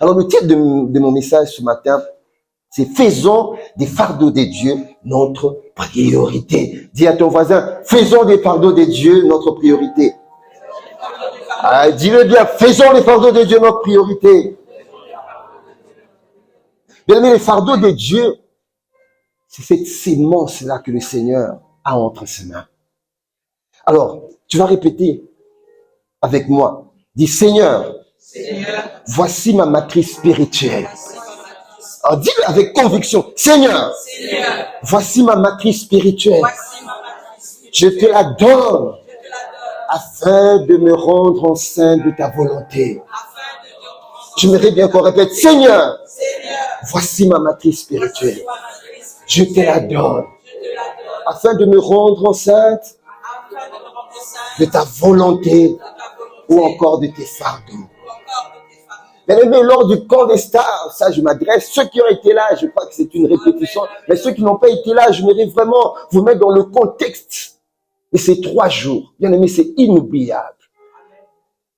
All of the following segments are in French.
Alors, le titre de mon message ce matin, c'est « Faisons des fardeaux des dieux notre priorité ». Dis à ton voisin, faisons des fardeaux des dieux notre priorité. Dis-le bien, faisons les fardeaux des dieux notre priorité. Bien aimé, les fardeaux des dieux, c'est cette sémence-là que le Seigneur a entre ses mains. Alors, tu vas répéter avec moi. Dis, Seigneur, voici ma matrice spirituelle. Alors, dis-le avec conviction. Seigneur, voici ma matrice spirituelle. Je te la donne afin de me rendre enceinte de ta volonté. J'aimerais bien qu'on répète. Seigneur, voici ma matrice spirituelle. Je te la donne afin de me rendre enceinte de ta volonté ou encore de tes fardeaux. Bien aimé, lors du camp des stars, ça je m'adresse, ceux qui ont été là, je crois que c'est une répétition, mais ceux qui n'ont pas été là, je voudrais vraiment vous mettre dans le contexte de ces 3 jours. Bien aimé, c'est inoubliable.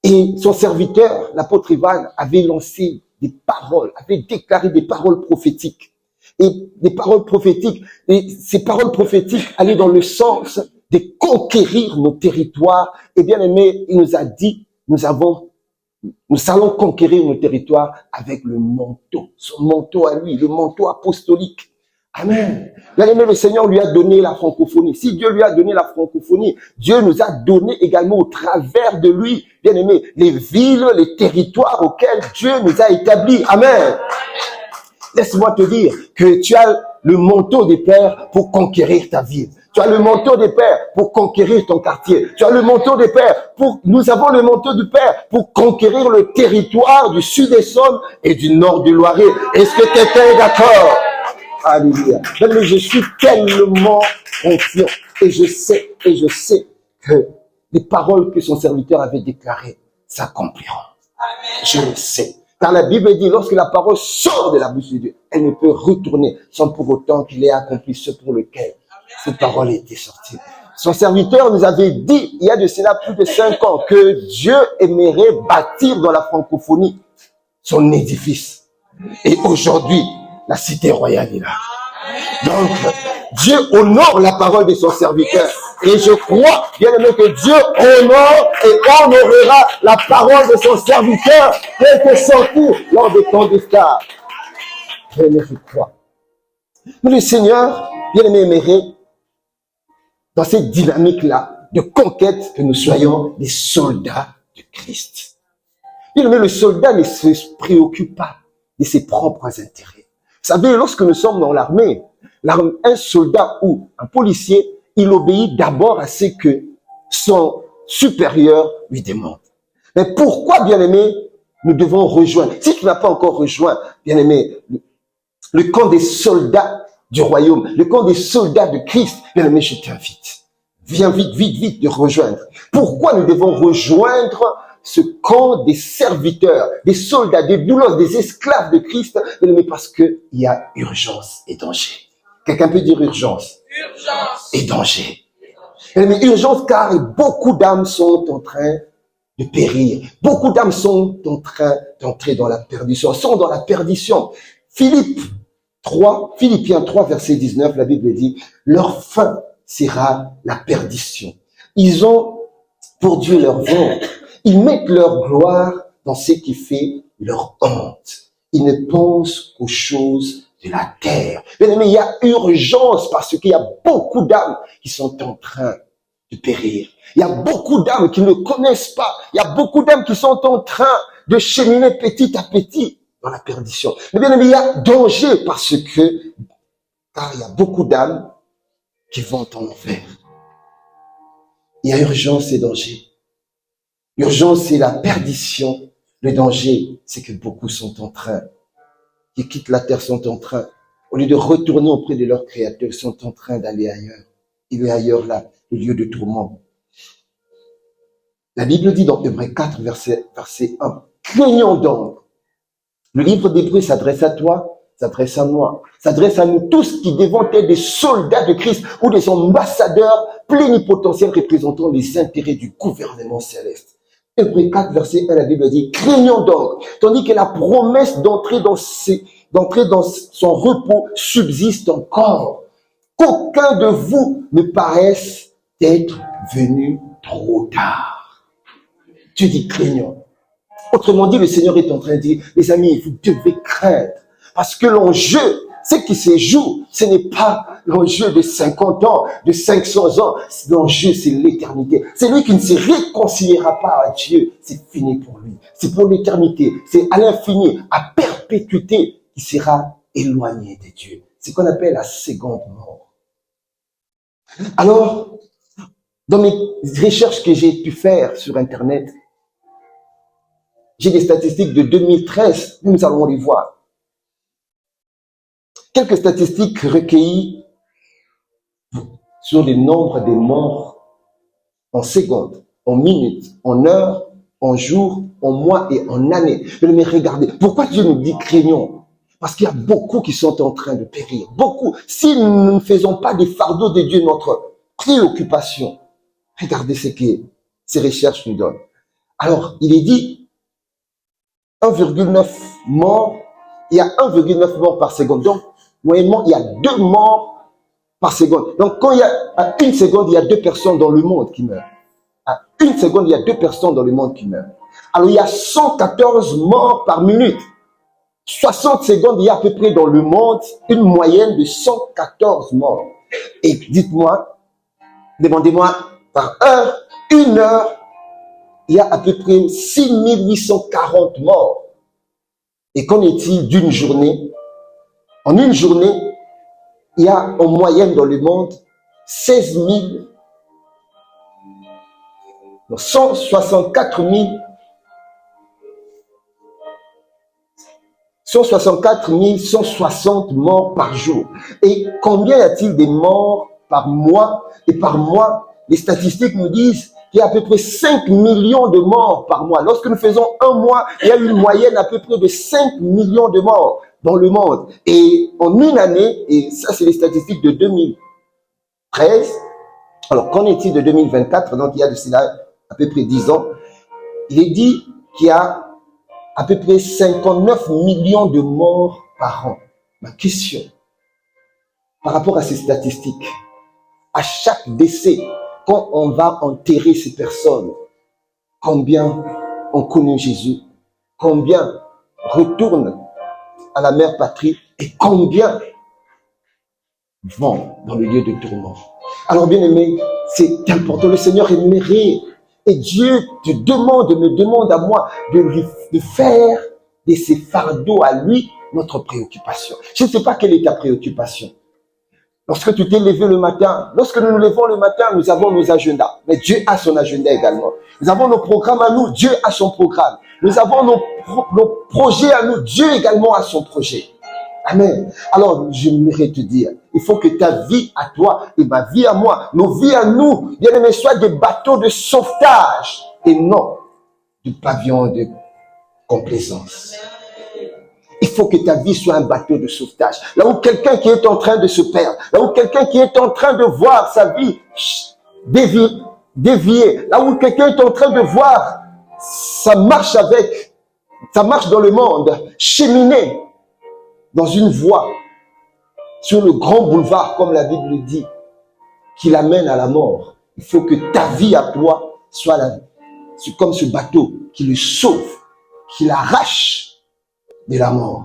Et son serviteur, l'apôtre Ivan, avait lancé des paroles, avait déclaré des paroles prophétiques. Et des paroles prophétiques, et ces paroles prophétiques allaient dans le sens de conquérir nos territoires. Et bien aimé, il nous a dit, nous allons conquérir nos territoires avec le manteau, son manteau à lui, le manteau apostolique. Amen. Bien aimé, le Seigneur lui a donné la francophonie. Si Dieu lui a donné la francophonie, Dieu nous a donné également au travers de lui, bien aimé, les villes, les territoires auxquels Dieu nous a établis. Amen. Laisse-moi te dire que tu as le manteau des pères pour conquérir ta ville. Tu as le manteau des pères pour conquérir ton quartier. Tu as le manteau des pères nous avons le manteau du Père pour conquérir le territoire du sud des Sommes et du nord du Loiret. Est-ce que quelqu'un est d'accord? Alléluia. Mais je suis tellement confiant et je sais que les paroles que son serviteur avait déclarées s'accompliront. Je le sais. Car la Bible dit, lorsque la parole sort de la bouche de Dieu, elle ne peut retourner sans pour autant qu'il ait accompli ce pour lequel cette parole était sortie. Son serviteur nous avait dit, il y a de cela plus de 5 ans, que Dieu aimerait bâtir dans la francophonie son édifice. Et aujourd'hui, la cité royale est là. Donc, Dieu honore la parole de son serviteur. Et je crois, bien aimé, que Dieu honore et honorera la parole de son serviteur qui a été sorti lors des camps des stars. Bien aimé, je crois. Mais le Seigneur, bien aimé, aimerait, dans cette dynamique-là de conquête, que nous soyons des soldats de Christ. Bien aimé, le soldat ne se préoccupe pas de ses propres intérêts. Vous savez, lorsque nous sommes dans l'armée, un soldat ou un policier, il obéit d'abord à ce que son supérieur lui demande. Mais pourquoi, bien-aimé, nous devons rejoindre? Si tu n'as pas encore rejoint, bien-aimé, le camp des soldats du royaume, le camp des soldats de Christ, bien-aimé, je t'invite. Viens vite de rejoindre. Pourquoi nous devons rejoindre ce camp des serviteurs, des soldats, des doulos, des esclaves de Christ? Bien-aimé, parce que il y a urgence et danger. Quelqu'un peut dire urgence. Urgence et danger. Mais urgence car beaucoup d'âmes sont en train de périr. Beaucoup d'âmes sont en train d'entrer dans la perdition, sont dans la perdition. Philippiens 3, verset 19, la Bible dit, leur fin sera la perdition. Ils ont pour Dieu leur ventre. Ils mettent leur gloire dans ce qui fait leur honte. Ils ne pensent qu'aux choses de la terre. Bien aimé, il y a urgence parce qu'il y a beaucoup d'âmes qui sont en train de périr. Il y a beaucoup d'âmes qui ne connaissent pas. Il y a beaucoup d'âmes qui sont en train de cheminer petit à petit dans la perdition. Mais bien aimé, il y a danger car il y a beaucoup d'âmes qui vont en enfer. Il y a urgence et danger. L'urgence, c'est la perdition. Le danger, c'est que beaucoup sont en train qui quittent la terre sont en train, au lieu de retourner auprès de leur Créateur, sont en train d'aller ailleurs. Il est ailleurs là, le lieu de tourment. La Bible dit dans Hébreux 4, verset 1, « Craignons donc ». Le livre d'Hébreux s'adresse à toi, s'adresse à moi, s'adresse à nous tous qui devons être des soldats de Christ ou des ambassadeurs plénipotentiels représentant les intérêts du gouvernement céleste. Hébreux 4, verset 1, la Bible dit, craignons donc, tandis que la promesse d'entrer dans son repos subsiste encore. Qu'aucun de vous ne paraisse être venu trop tard. Tu dis craignons. Autrement dit, le Seigneur est en train de dire, les amis, vous devez craindre. Parce que l'enjeu, ce qui se joue, ce n'est pas l'enjeu de 50 ans, de 500 ans. L'enjeu, c'est l'éternité. C'est lui qui ne se réconciliera pas à Dieu. C'est fini pour lui. C'est pour l'éternité. C'est à l'infini, à perpétuité, qui sera éloigné de Dieu. C'est ce qu'on appelle la seconde mort. Alors, dans mes recherches que j'ai pu faire sur Internet, j'ai des statistiques de 2013, nous allons les voir. Quelques statistiques recueillies sur le nombre de morts en secondes, en minutes, en heures, en jours, en mois et en années. Mais regardez, pourquoi Dieu nous dit craignons? Parce qu'il y a beaucoup qui sont en train de périr. Beaucoup. Si nous ne faisons pas des fardeaux de Dieu notre préoccupation, regardez ce que ces recherches nous donnent. Alors, il est dit 1,9 morts, il y a 1,9 morts par seconde. Donc, moyennement, il y a 2 morts par seconde. Donc, quand il y a à 1 seconde, il y a 2 personnes dans le monde qui meurent. À 1 seconde, il y a 2 personnes dans le monde qui meurent. Alors, il y a 114 morts par minute. 60 secondes, il y a à peu près dans le monde une moyenne de 114 morts. Et dites-moi, demandez-moi, par heure, 1 heure, il y a à peu près 6840 morts. Et qu'en est-il d'une journée? En une journée, il y a en moyenne dans le monde 164 160 morts par jour. Et combien y a-t-il de morts par mois? Et par mois, les statistiques nous disent qu'il y a à peu près 5 millions de morts par mois. Lorsque nous faisons un mois, il y a une moyenne à peu près de 5 millions de morts dans le monde. Et en une année, et ça c'est les statistiques de 2013, alors qu'en est-il de 2024, donc il y a de cela à peu près 10 ans, il est dit qu'il y a à peu près 59 millions de morts par an. Ma question, par rapport à ces statistiques, à chaque décès, quand on va enterrer ces personnes, combien ont connu Jésus, combien retournent à la mère patrie et combien vont dans le lieu de tourment. Alors bien aimé, c'est important, le Seigneur aimerait et Dieu te demande, me demande à moi de faire de ces fardeaux à lui notre préoccupation. Je ne sais pas quelle est ta préoccupation. Lorsque tu t'es levé le matin, lorsque nous nous levons le matin, nous avons nos agendas. Mais Dieu a son agenda également. Nous avons nos programmes à nous, Dieu a son programme. Nous avons nos projets à nous, Dieu également a son projet. Amen. Alors, j'aimerais te dire, il faut que ta vie à toi et ma vie à moi, nos vies à nous, bien aimés, soient des bateaux de sauvetage et non du pavillon de complaisance. Il faut que ta vie soit un bateau de sauvetage. Là où quelqu'un qui est en train de se perdre, là où quelqu'un qui est en train de voir sa vie dévier, là où quelqu'un est en train de voir sa marche dans le monde, cheminer dans une voie, sur le grand boulevard, comme la Bible dit, qui l'amène à la mort. Il faut que ta vie à toi soit comme ce bateau qui le sauve, qui l'arrache de la mort.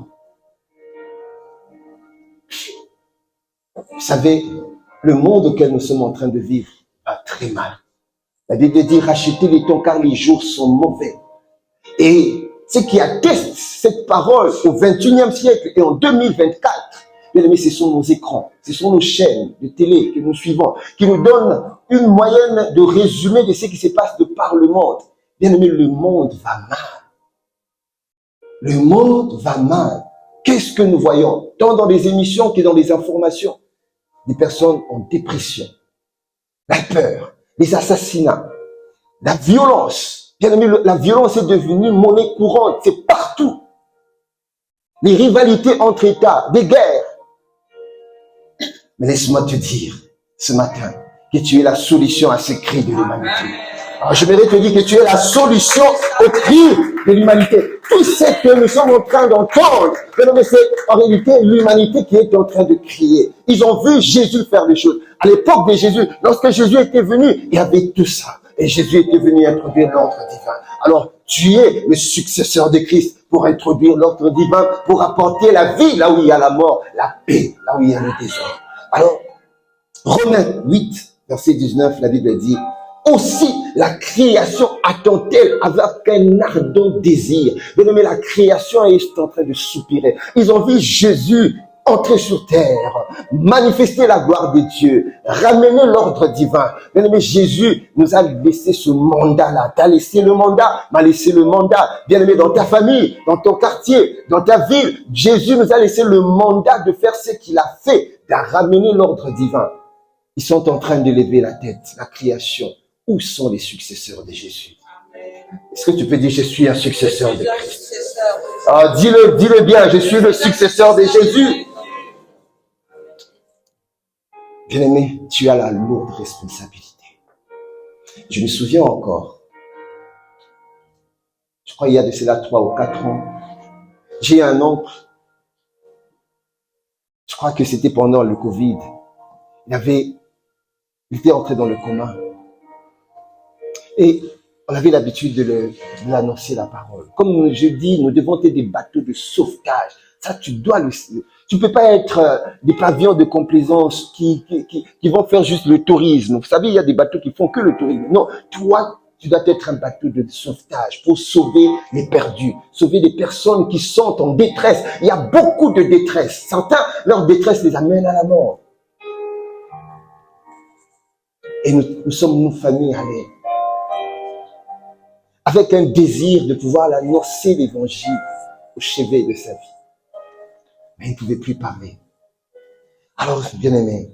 Vous savez, le monde auquel nous sommes en train de vivre va très mal. La Bible dit, rachetez les temps car les jours sont mauvais. Et ce qui atteste cette parole au 21e siècle et en 2024, bien aimés, ce sont nos écrans, ce sont nos chaînes de télé que nous suivons, qui nous donnent une moyenne de résumé de ce qui se passe de par le monde. Bien aimés, le monde va mal. Le monde va mal. Qu'est-ce que nous voyons, tant dans les émissions que dans les informations? Des personnes en dépression, la peur, les assassinats, la violence. Bien aimé, la violence est devenue monnaie courante, c'est partout. Les rivalités entre États, des guerres. Mais laisse-moi te dire, ce matin, que tu es la solution à ce cri de l'humanité. Alors, j'aimerais te dire que tu es la solution au cri de l'humanité. Tout ce que nous sommes en train d'entendre, mais c'est en réalité l'humanité qui est en train de crier. Ils ont vu Jésus faire des choses. À l'époque de Jésus, lorsque Jésus était venu, il y avait tout ça. Et Jésus était venu introduire l'ordre divin. Alors, tu es le successeur de Christ pour introduire l'ordre divin, pour apporter la vie là où il y a la mort, la paix là où il y a le désordre. Alors, Romains 8, verset 19, la Bible dit, aussi la création attend-elle avec un ardent désir. Mais la création est en train de soupirer. Ils ont vu Jésus entrer sur terre, manifester la gloire de Dieu, ramener l'ordre divin. Bien-aimé, Jésus nous a laissé ce mandat-là. T'as laissé le mandat, m'a laissé le mandat. Bien-aimé, dans ta famille, dans ton quartier, dans ta ville, Jésus nous a laissé le mandat de faire ce qu'il a fait, de ramener l'ordre divin. Ils sont en train de lever la tête, la création. Où sont les successeurs de Jésus? Est-ce que tu peux dire, je suis un successeur de Christ? Ah, dis-le bien, je suis le successeur de Jésus. Bien-aimé, tu as la lourde responsabilité. Je me souviens encore, je crois il y a de cela 3 ou 4 ans, j'ai un oncle, je crois que c'était pendant le Covid, il était entré dans le coma. Et on avait l'habitude de l'annoncer la parole. Comme je dis, nous devons être des bateaux de sauvetage. Ça, tu peux pas être des pavillons de complaisance qui vont faire juste le tourisme. Vous savez, il y a des bateaux qui font que le tourisme. Non, toi, tu dois être un bateau de sauvetage pour sauver les perdus, sauver des personnes qui sont en détresse. Il y a beaucoup de détresse. Certains, leur détresse les amène à la mort. Et nous sommes, nous, familles, allez, avec un désir de pouvoir annoncer l'évangile au chevet de sa vie. Mais il ne pouvait plus parler. Alors, bien-aimé,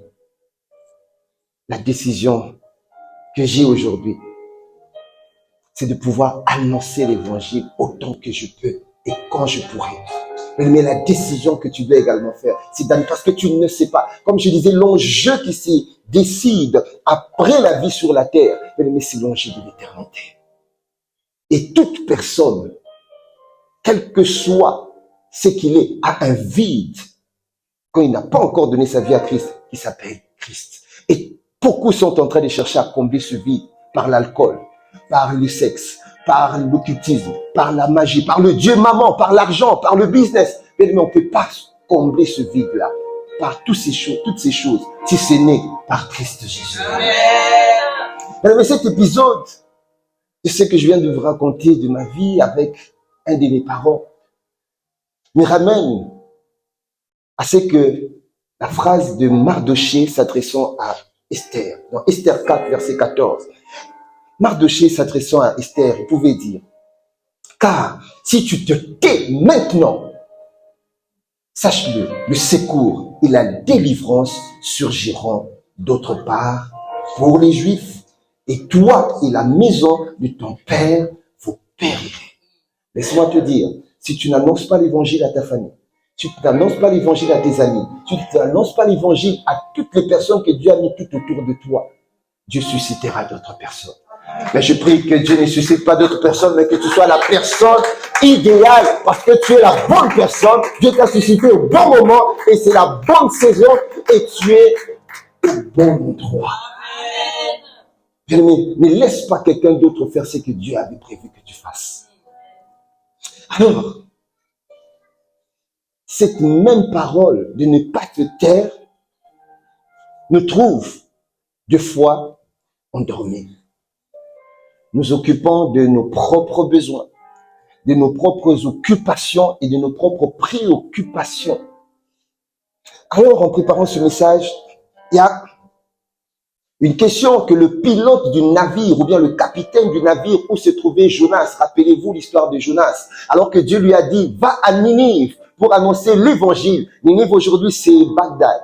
la décision que j'ai aujourd'hui, c'est de pouvoir annoncer l'évangile autant que je peux et quand je pourrai. Mais la décision que tu dois également faire, c'est parce que tu ne sais pas. Comme je disais, l'enjeu qui se décide après la vie sur la terre, mais c'est l'enjeu de l'éternité. Et toute personne, quel que soit ce qu'il est, a un vide quand il n'a pas encore donné sa vie à Christ, qui s'appelle Christ. Et beaucoup sont en train de chercher à combler ce vide par l'alcool, par le sexe, par l'occultisme, par la magie, par le Dieu maman, par l'argent, par le business. Mais on ne peut pas combler ce vide-là par toutes ces choses, si ce n'est par Christ Jésus. Mais cet épisode, c'est ce que je viens de vous raconter de ma vie avec un de mes parents, me ramène à ce que la phrase de Mardochée s'adressant à Esther, dans Esther 4, verset 14. Mardochée s'adressant à Esther, il pouvait dire, car si tu te tais maintenant, sache-le, le secours et la délivrance surgiront d'autre part pour les Juifs, et toi et la maison de ton père, vous périrez. Laisse-moi te dire, si tu n'annonces pas l'évangile à ta famille, si tu n'annonces pas l'évangile à tes amis, si tu n'annonces pas l'évangile à toutes les personnes que Dieu a mis tout autour de toi, Dieu suscitera d'autres personnes. Mais je prie que Dieu ne suscite pas d'autres personnes, mais que tu sois la personne idéale, parce que tu es la bonne personne. Dieu t'a suscité au bon moment, et c'est la bonne saison, et tu es au bon endroit. Bien-aimé, ne laisse pas quelqu'un d'autre faire ce que Dieu avait prévu que tu fasses. Alors, cette même parole de ne pas te taire nous trouve deux fois endormis. Nous occupons de nos propres besoins, de nos propres occupations et de nos propres préoccupations. Alors, en préparant ce message, il y a une question que le pilote du navire ou bien le capitaine du navire où se trouvait Jonas, rappelez-vous l'histoire de Jonas, alors que Dieu lui a dit, va à Ninive pour annoncer l'évangile. Ninive aujourd'hui c'est Bagdad.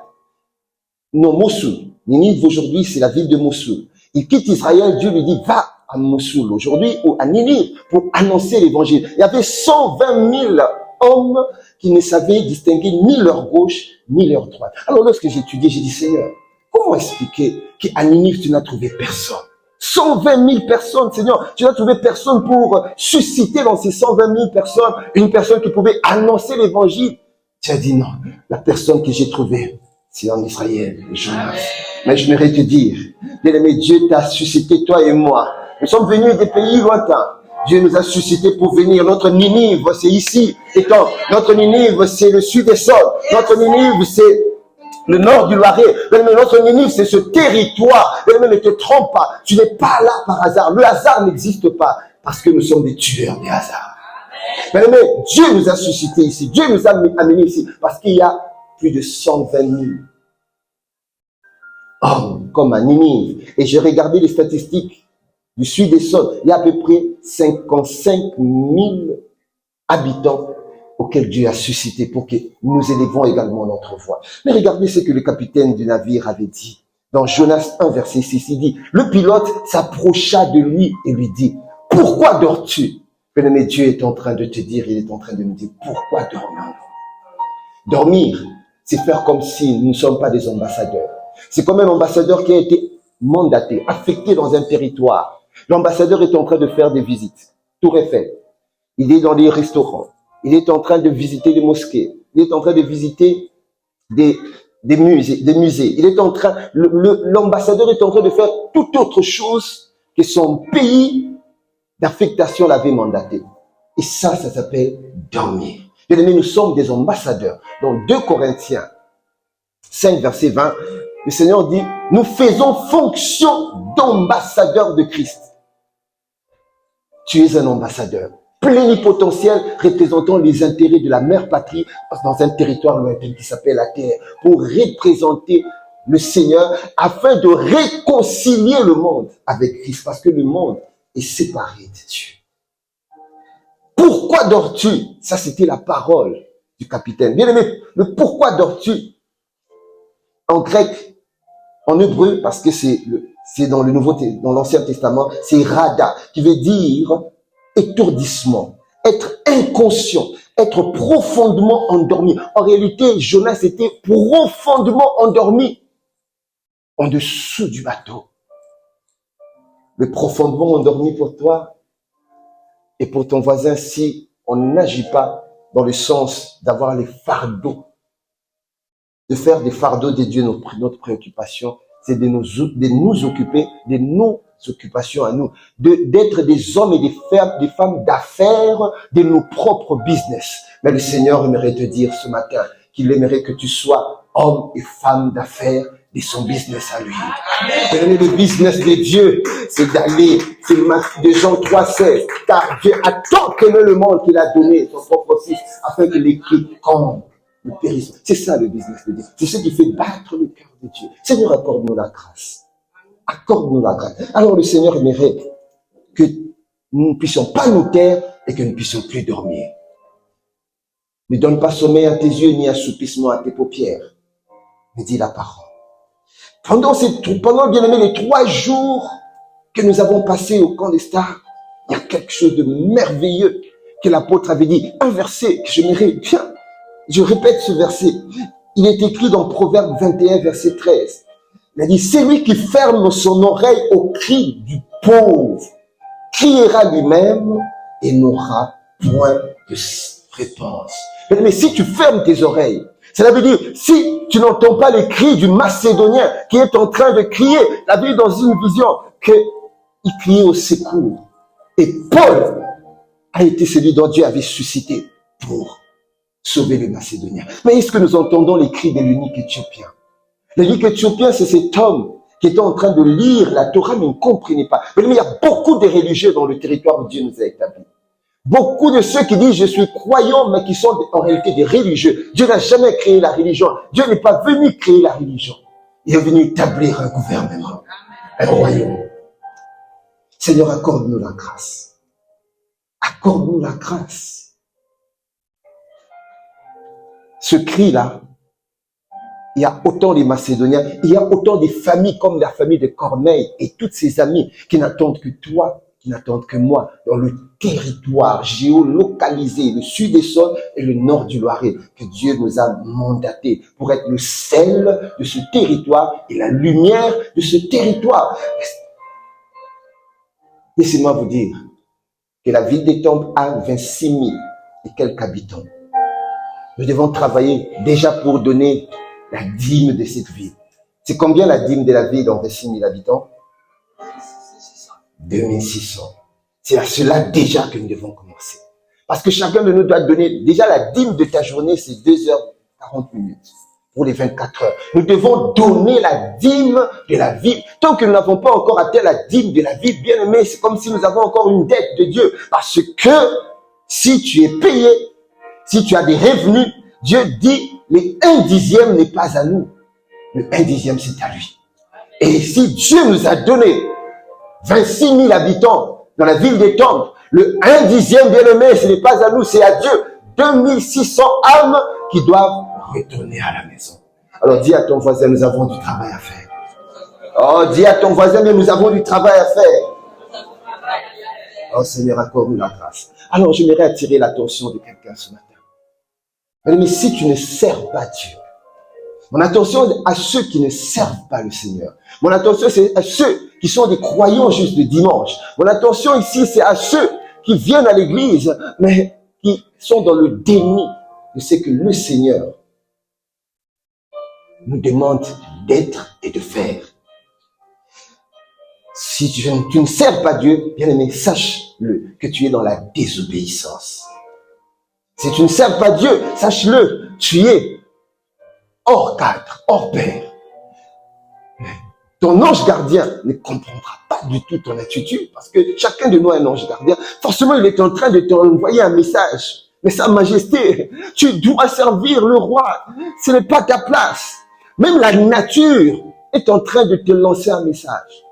Non, Mossoul. Ninive aujourd'hui c'est la ville de Mossoul. Il quitte Israël, Dieu lui dit, va à Mossoul aujourd'hui ou à Ninive pour annoncer l'évangile. Il y avait 120 000 hommes qui ne savaient distinguer ni leur gauche ni leur droite. Alors lorsque j'ai étudié, j'ai dit, Seigneur, comment expliquer qu'à Ninive, tu n'as trouvé personne? 120 000 personnes, Seigneur. Tu n'as trouvé personne pour susciter dans ces 120 000 personnes une personne qui pouvait annoncer l'évangile. Tu as dit non, la personne que j'ai trouvée, c'est en Israël, Jonas. Mais je voudrais te dire, bien-aimé, Dieu t'a suscité, toi et moi. Nous sommes venus des pays lointains. Dieu nous a suscité pour venir. Notre Ninive, c'est ici. Et quand notre Ninive, c'est le sud des sols. Notre Ninive, c'est le nord du Loiret. Mais notre Ninive, c'est ce territoire. Mais ne te trompe pas. Tu n'es pas là par hasard. Le hasard n'existe pas parce que nous sommes des tueurs des hasards. Mais Dieu nous a suscité ici. Dieu nous a amenés ici parce qu'il y a plus de 120 000 hommes comme à Ninive. Et j'ai regardé les statistiques du sud des sols. Il y a à peu près 55 000 habitants auxquels Dieu a suscité pour que nous élevons également notre voix. Mais regardez ce que le capitaine du navire avait dit. Dans Jonas 1, verset 6, il dit, le pilote s'approcha de lui et lui dit, pourquoi dors-tu? Bien-aimé, Dieu est en train de te dire, il est en train de nous dire, pourquoi dormir? Dormir, c'est faire comme si nous ne sommes pas des ambassadeurs. C'est comme un ambassadeur qui a été mandaté, affecté dans un territoire. L'ambassadeur est en train de faire des visites. Tour Eiffel. Il est dans les restaurants. Il est en train de visiter les mosquées. Il est en train de visiter des musées. Il est en train, l'ambassadeur est en train de faire toute autre chose que son pays d'affectation l'avait mandaté. Et ça s'appelle dormir. Bien aimés, nous sommes des ambassadeurs. Dans 2 Corinthiens 5, verset 20, le Seigneur dit, nous faisons fonction d'ambassadeurs de Christ. Tu es un ambassadeur plénipotentiel représentant les intérêts de la mère patrie dans un territoire lointain qui s'appelle la terre, pour représenter le Seigneur afin de réconcilier le monde avec Christ, parce que le monde est séparé de Dieu. Pourquoi dors-tu? Ça, c'était la parole du capitaine. Bien aimé, le pourquoi dors-tu en grec, en hébreu, parce que c'est dans dans l'Ancien Testament, c'est rada, qui veut dire étourdissement, être inconscient, être profondément endormi. En réalité, Jonas était profondément endormi en dessous du bateau. Mais profondément endormi pour toi et pour ton voisin si on n'agit pas dans le sens d'avoir les fardeaux, de faire des fardeaux de Dieu notre préoccupation, c'est de nous occuper de nos occupations à nous, d'être des hommes et des femmes d'affaires de nos propres business. Mais le Seigneur aimerait te dire ce matin qu'il aimerait que tu sois homme et femme d'affaires de son business à lui. Le business de Dieu, c'est d'aller, c'est de Jean 3,16, car Dieu a tant aimé le monde qu'il a donné son propre fils afin que les quiconque ne périssent. C'est ça le business de Dieu. C'est ce qui fait battre le cœur de Dieu. Seigneur, accorde-nous la grâce. Accorde-nous la grâce. Alors le Seigneur aimerait que nous ne puissions pas nous taire et que nous ne puissions plus dormir. Ne donne pas sommeil à tes yeux ni assoupissement à tes paupières. Mais dis la parole. Pendant bien aimé, les 3 jours que nous avons passés au camp des stars, il y a quelque chose de merveilleux que l'apôtre avait dit. Un verset que j'aimerais bien. Je répète ce verset. Il est écrit dans Proverbe 21, verset 13. Il a dit, c'est lui qui ferme son oreille au cri du pauvre, criera lui-même et n'aura point de réponse. Mais si tu fermes tes oreilles, cela veut dire, si tu n'entends pas les cris du Macédonien qui est en train de crier, la Bible dans une vision, qu'il criait au secours. Et Paul a été celui dont Dieu avait suscité pour sauver les Macédoniens. Mais est-ce que nous entendons les cris de l'unique Éthiopien? L'unique Éthiopien, c'est cet homme qui était en train de lire la Torah, mais il ne comprenait pas. Mais il y a beaucoup de religieux dans le territoire où Dieu nous a établis. Beaucoup de ceux qui disent « je suis croyant », mais qui sont en réalité des religieux. Dieu n'a jamais créé la religion. Dieu n'est pas venu créer la religion. Il est venu établir un gouvernement, un royaume. Seigneur, accorde-nous la grâce. Accorde-nous la grâce. Ce cri-là, il y a autant des Macédoniens, il y a autant des familles comme la famille de Corneille et toutes ses amies qui n'attendent que toi, qui n'attendent que moi, dans le territoire géolocalisé, le sud des sols et le nord du Loiret, que Dieu nous a mandatés pour être le sel de ce territoire et la lumière de ce territoire. Laissez-moi vous dire que la ville des temples a 26 000 et quelques habitants. Nous devons travailler déjà pour donner la dîme de cette ville. C'est combien la dîme de la ville dans 26 000 habitants? 2600. C'est à cela déjà que nous devons commencer. Parce que chacun de nous doit donner, déjà la dîme de ta journée, c'est 2h40 pour les 24 heures. Nous devons donner la dîme de la vie. Tant que nous n'avons pas encore atteint la dîme de la vie, bien aimé, c'est comme si nous avons encore une dette de Dieu. Parce que si tu es payé, si tu as des revenus, Dieu dit, le 1/10 n'est pas à nous. Le 1/10, c'est à lui. Et si Dieu nous a donné 26 000 habitants dans la ville des temples, le 1/10, bien aimé, ce n'est pas à nous, c'est à Dieu. 2600 âmes qui doivent retourner à la maison. Alors dis à ton voisin, nous avons du travail à faire. Oh, dis à ton voisin, mais nous avons du travail à faire. Oh Seigneur, accorde-nous la grâce. Alors j'aimerais attirer l'attention de quelqu'un ce matin. Mais si tu ne sers pas Dieu, mon attention à ceux qui ne servent pas le Seigneur. Mon attention, c'est à ceux qui sont des croyants juste de dimanche. Mon attention ici, c'est à ceux qui viennent à l'église, mais qui sont dans le déni de ce que le Seigneur nous demande d'être et de faire. Si tu ne sers pas Dieu, bien aimé, sache-le que tu es dans la désobéissance. Si tu ne sers pas Dieu, sache-le, tu es hors cadre, hors pair. Ton ange gardien ne comprendra pas du tout ton attitude, parce que chacun de nous a un ange gardien. Forcément, il est en train de t'envoyer un message. Mais Sa Majesté, tu dois servir le roi. Ce n'est pas ta place. Même la nature est en train de te lancer un message.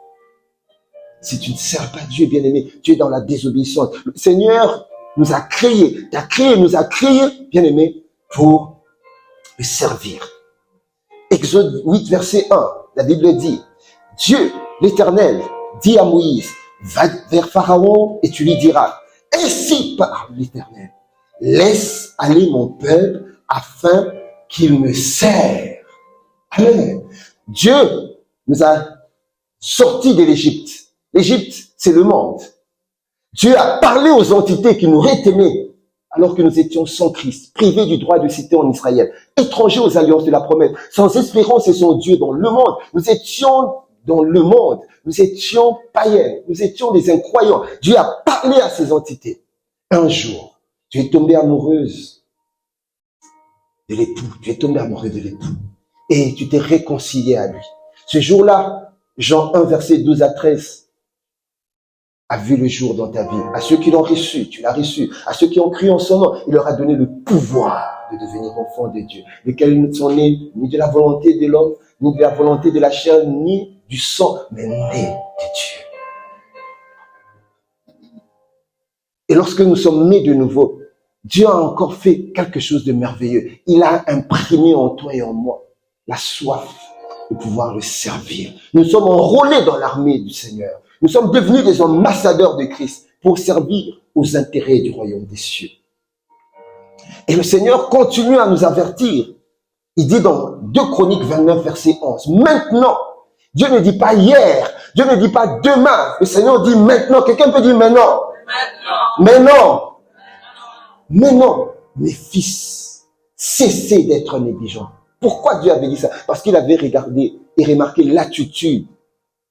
Si tu ne sers pas Dieu, bien-aimé, tu es dans la désobéissance. Le Seigneur nous a créés, nous a créés, bien-aimé, pour le servir. Exode 8, verset 1, la Bible dit, Dieu, l'Éternel, dit à Moïse, va vers Pharaon et tu lui diras, ainsi parle l'Éternel, laisse aller mon peuple afin qu'il me serve. Amen. Dieu nous a sortis de l'Égypte. L'Égypte, c'est le monde. Dieu a parlé aux entités qui nous rétenaient alors que nous étions sans Christ, privés du droit de cité en Israël, étrangers aux alliances de la promesse, sans espérance et sans Dieu dans le monde. Nous étions dans le monde, nous étions païens, nous étions des incroyants. Dieu a parlé à ces entités. Un jour, tu es tombée amoureuse de l'époux, tu es tombé amoureux de l'époux et tu t'es réconcilié à lui. Ce jour-là, Jean 1, verset 12 à 13, a vu le jour dans ta vie. À ceux qui l'ont reçu, tu l'as reçu. À ceux qui ont cru en son nom, il leur a donné le pouvoir de devenir enfants de Dieu, lesquels ne sont nés ni de la volonté de l'homme, ni de la volonté de la chair, ni du sang, mais nés de Dieu. Et lorsque nous sommes nés de nouveau, Dieu a encore fait quelque chose de merveilleux. Il a imprimé en toi et en moi la soif de pouvoir le servir. Nous sommes enrôlés dans l'armée du Seigneur. Nous sommes devenus des ambassadeurs de Christ pour servir aux intérêts du royaume des cieux. Et le Seigneur continue à nous avertir. Il dit dans 2 Chroniques 29, verset 11, maintenant, Dieu ne dit pas hier, Dieu ne dit pas demain, le Seigneur dit maintenant. Quelqu'un peut dire maintenant. Maintenant. Maintenant, mes fils, cessez d'être négligents. Pourquoi Dieu avait dit ça? Parce qu'il avait regardé et remarqué l'attitude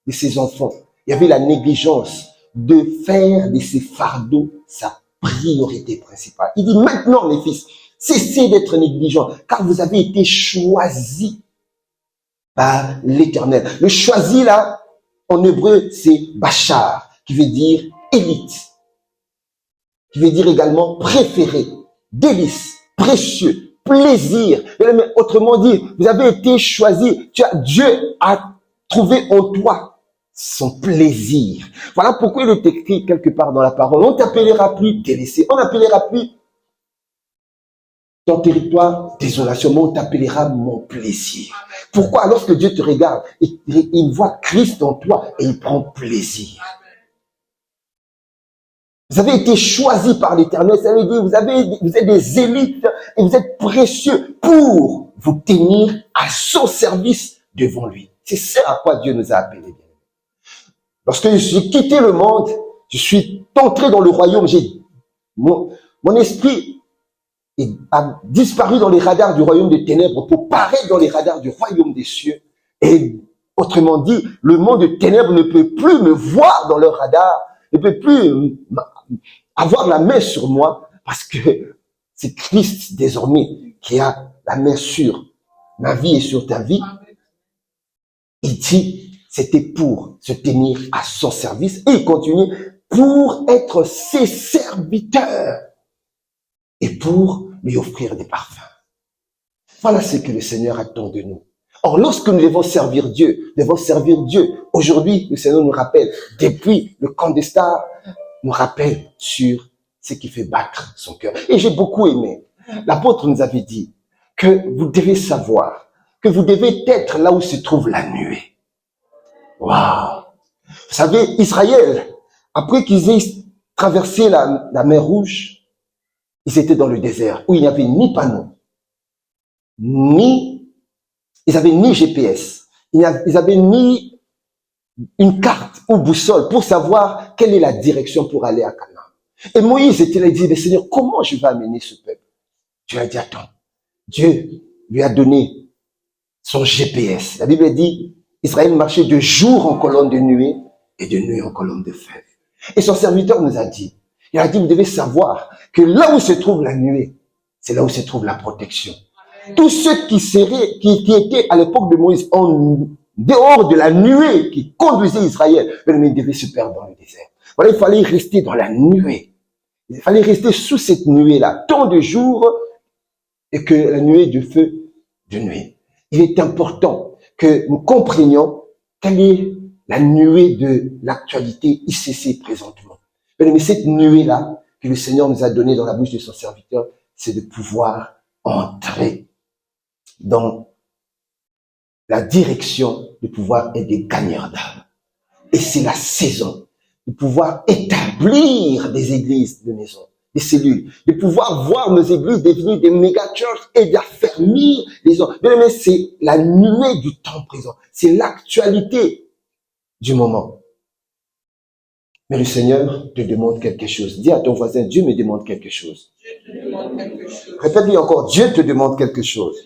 de ses enfants. Il y avait la négligence de faire de ses fardeaux sa priorité principale. Il dit maintenant, mes fils, cessez d'être négligents, car vous avez été choisis par l'Éternel. Le choisi là, en hébreu, c'est Bachar, qui veut dire élite, qui veut dire également préféré, délice, précieux, plaisir. Autrement dit, vous avez été choisis. Dieu a trouvé en toi son plaisir. Voilà pourquoi il est écrit quelque part dans la parole. On t'appellera plus délaissé. On n'appellera plus ton territoire désolation. Mais on t'appellera mon plaisir. Pourquoi? Lorsque Dieu te regarde, il voit Christ en toi et il prend plaisir. Vous avez été choisis par l'Éternel. Ça veut dire vous êtes des élites et vous êtes précieux pour vous tenir à son service devant lui. C'est ça à quoi Dieu nous a appelés. Lorsque j'ai quitté le monde, Je suis entré dans le royaume. Mon esprit a disparu dans les radars du royaume des ténèbres pour paraître dans les radars du royaume des cieux. Et autrement dit, le monde des ténèbres ne peut plus me voir dans leur radar, ne peut plus avoir la main sur moi, parce que c'est Christ désormais qui a la main sur ma vie et sur ta vie. Il dit, c'était pour se tenir à son service, et il continue, pour être ses serviteurs et pour lui offrir des parfums. Voilà ce que le Seigneur attend de nous. Or, lorsque nous devons servir Dieu, aujourd'hui, le Seigneur nous rappelle, depuis le camp des stars, nous rappelle sur ce qui fait battre son cœur. Et j'ai beaucoup aimé. L'apôtre nous avait dit que vous devez savoir, que vous devez être là où se trouve la nuée. Waouh! Vous savez, Israël, après qu'ils aient traversé la mer Rouge, ils étaient dans le désert où il n'y avait ni panneau, ils avaient ni GPS, ils avaient ni une carte ou boussole pour savoir quelle est la direction pour aller à Canaan. Et Moïse était là, il dit, mais Seigneur, comment je vais amener ce peuple? Dieu a dit, attends, Dieu lui a donné son GPS. La Bible dit, Israël marchait de jour en colonne de nuée et de nuit en colonne de feu. Et son serviteur nous a dit, il a dit, vous devez savoir que là où se trouve la nuée, c'est là où se trouve la protection. Tous ceux qui étaient à l'époque de Moïse en dehors de la nuée qui conduisait Israël, mais ils devaient se perdre dans le désert. Voilà, il fallait rester dans la nuée. Il fallait rester sous cette nuée-là, tant de jours, et que la nuée du feu de nuit. Il est important que nous comprenions quelle est la nuée de l'actualité ICC présentement. Mais cette nuée-là que le Seigneur nous a donnée dans la bouche de son serviteur, c'est de pouvoir entrer dans la direction de pouvoir être des gagneurs d'âme. Et c'est la saison de pouvoir établir des églises de maison, des cellules, de pouvoir voir nos églises devenir des méga-churches et d'affermir les hommes. Mais c'est la nuée du temps présent. C'est l'actualité du moment. Mais le Seigneur te demande quelque chose. Dis à ton voisin, Dieu me demande quelque chose. Répète-lui encore, Dieu te demande quelque chose.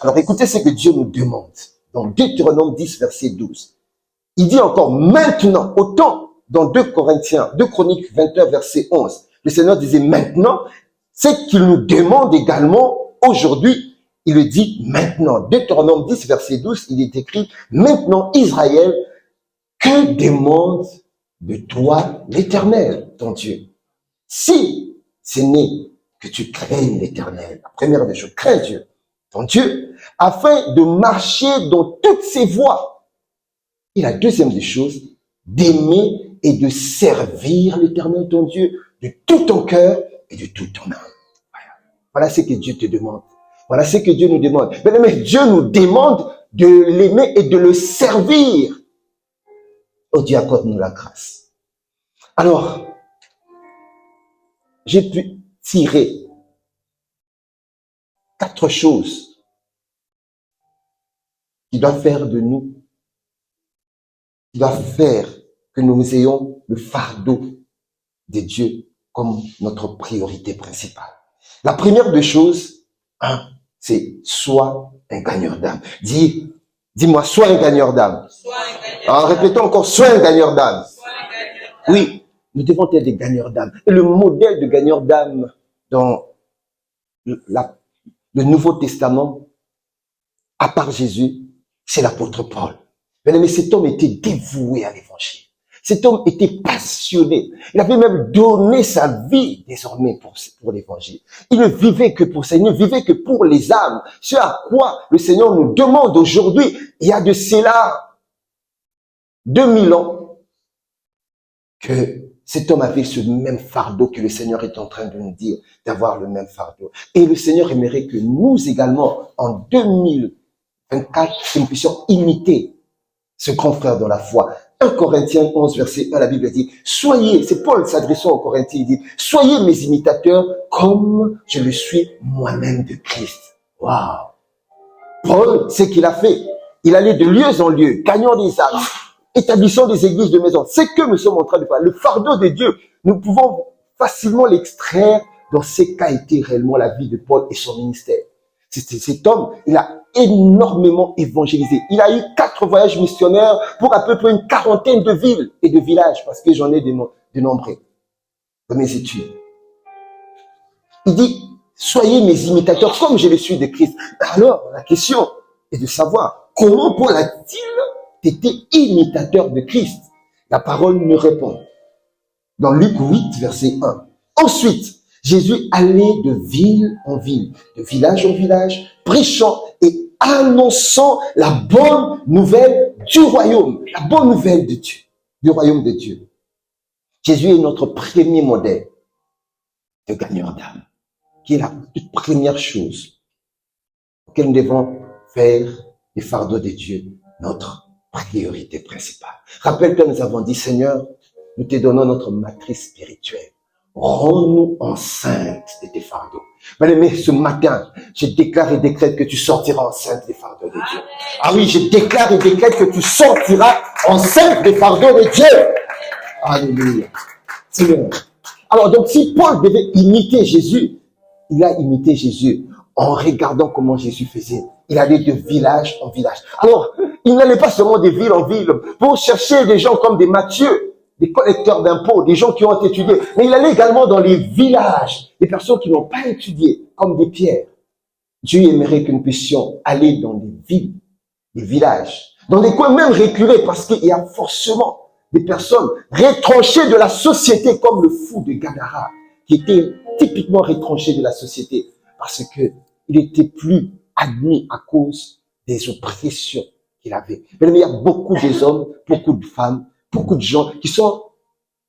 Alors écoutez ce que Dieu nous demande. Dans Deutéronome 10, verset 12. Il dit encore, maintenant, autant dans 2 Chroniques 21, verset 11. Le Seigneur disait maintenant, ce qu'il nous demande également aujourd'hui, il le dit maintenant. Deutéronome 10, verset 12, il est écrit, maintenant Israël, que demande de toi l'Éternel, ton Dieu? Si ce n'est que tu craignes l'Éternel, la première des choses, crains Dieu, ton Dieu, afin de marcher dans toutes ses voies. Et la deuxième des choses, d'aimer et de servir l'Éternel, ton Dieu, de tout ton cœur et de toute ton âme. Voilà ce que Dieu te demande. Voilà ce que Dieu nous demande. Mais Dieu nous demande de l'aimer et de le servir. Oh Dieu, accorde-nous la grâce. Alors, j'ai pu tirer 4 choses qui doivent faire de nous, qui doivent faire que nous ayons le fardeau de Dieu comme notre priorité principale. La première des choses, c'est sois un gagneur d'âme. Dis-moi, sois un gagneur d'âme. En répétant encore, sois un gagneur d'âme. Oui, nous devons être des gagneurs d'âme. Et le modèle de gagneur d'âme dans le Nouveau Testament, à part Jésus, c'est l'apôtre Paul. Mais cet homme était dévoué à l'évangile. Cet homme était passionné. Il avait même donné sa vie désormais pour l'évangile. Il ne vivait que pour ça. Il ne vivait que pour les âmes. Ce à quoi le Seigneur nous demande aujourd'hui, il y a de cela 2000 ans, que cet homme avait ce même fardeau que le Seigneur est en train de nous dire, d'avoir le même fardeau. Et le Seigneur aimerait que nous également, en 2024, nous puissions imiter ce grand frère dans la foi. 1 Corinthiens 11, verset 1, la Bible dit, soyez, c'est Paul s'adressant aux Corinthiens, il dit, soyez mes imitateurs comme je le suis moi-même de Christ. Waouh! Paul, c'est qu'il a fait. Il allait de lieu en lieu, gagnant des âmes, établissons des églises de maison. C'est que nous sommes en train de faire. Le fardeau de Dieu, nous pouvons facilement l'extraire dans ce qu'a été réellement la vie de Paul et son ministère. Cet homme, il a énormément évangélisé. Il a eu 4 voyages missionnaires pour à peu près une 40aine de villes et de villages, parce que j'en ai dénombré dans mes études. Il dit, soyez mes imitateurs comme je le suis de Christ. Alors, la question est de savoir, comment Paul a-t-il été imitateur de Christ? La parole nous répond. Dans Luc 8, verset 1. Ensuite, Jésus allait de ville en ville, de village en village, prêchant et annonçant la bonne nouvelle du royaume, la bonne nouvelle de Dieu, du royaume de Dieu. Jésus est notre premier modèle de gagneur d'âme, qui est la toute première chose auquel nous devons faire du fardeau de Dieu notre priorité principale. Rappelle que nous avons dit, Seigneur, nous te donnons notre matrice spirituelle. Rends-nous enceinte de tes fardeaux. Bien-aimé, ce matin, je déclare et décrète que tu sortiras enceinte des fardeaux de Dieu. Ah oui, je déclare et décrète que tu sortiras enceinte des fardeaux de Dieu. Alléluia. Seigneur. Alors, donc, si Paul devait imiter Jésus, il a imité Jésus en regardant comment Jésus faisait. Il allait de village en village. Alors, il n'allait pas seulement de ville en ville pour chercher des gens comme des Matthieu, des collecteurs d'impôts, des gens qui ont étudié. Mais il allait également dans les villages, des personnes qui n'ont pas étudié, comme des pierres. Dieu aimerait que nous puissions aller dans des villes, des villages, dans des coins même reculés, parce qu'il y a forcément des personnes retranchées de la société, comme le fou de Gadara, qui était typiquement retranché de la société, parce que il était plus admis à cause des oppressions qu'il avait. Mais il y a beaucoup d'hommes, beaucoup de femmes, beaucoup de gens qui sont,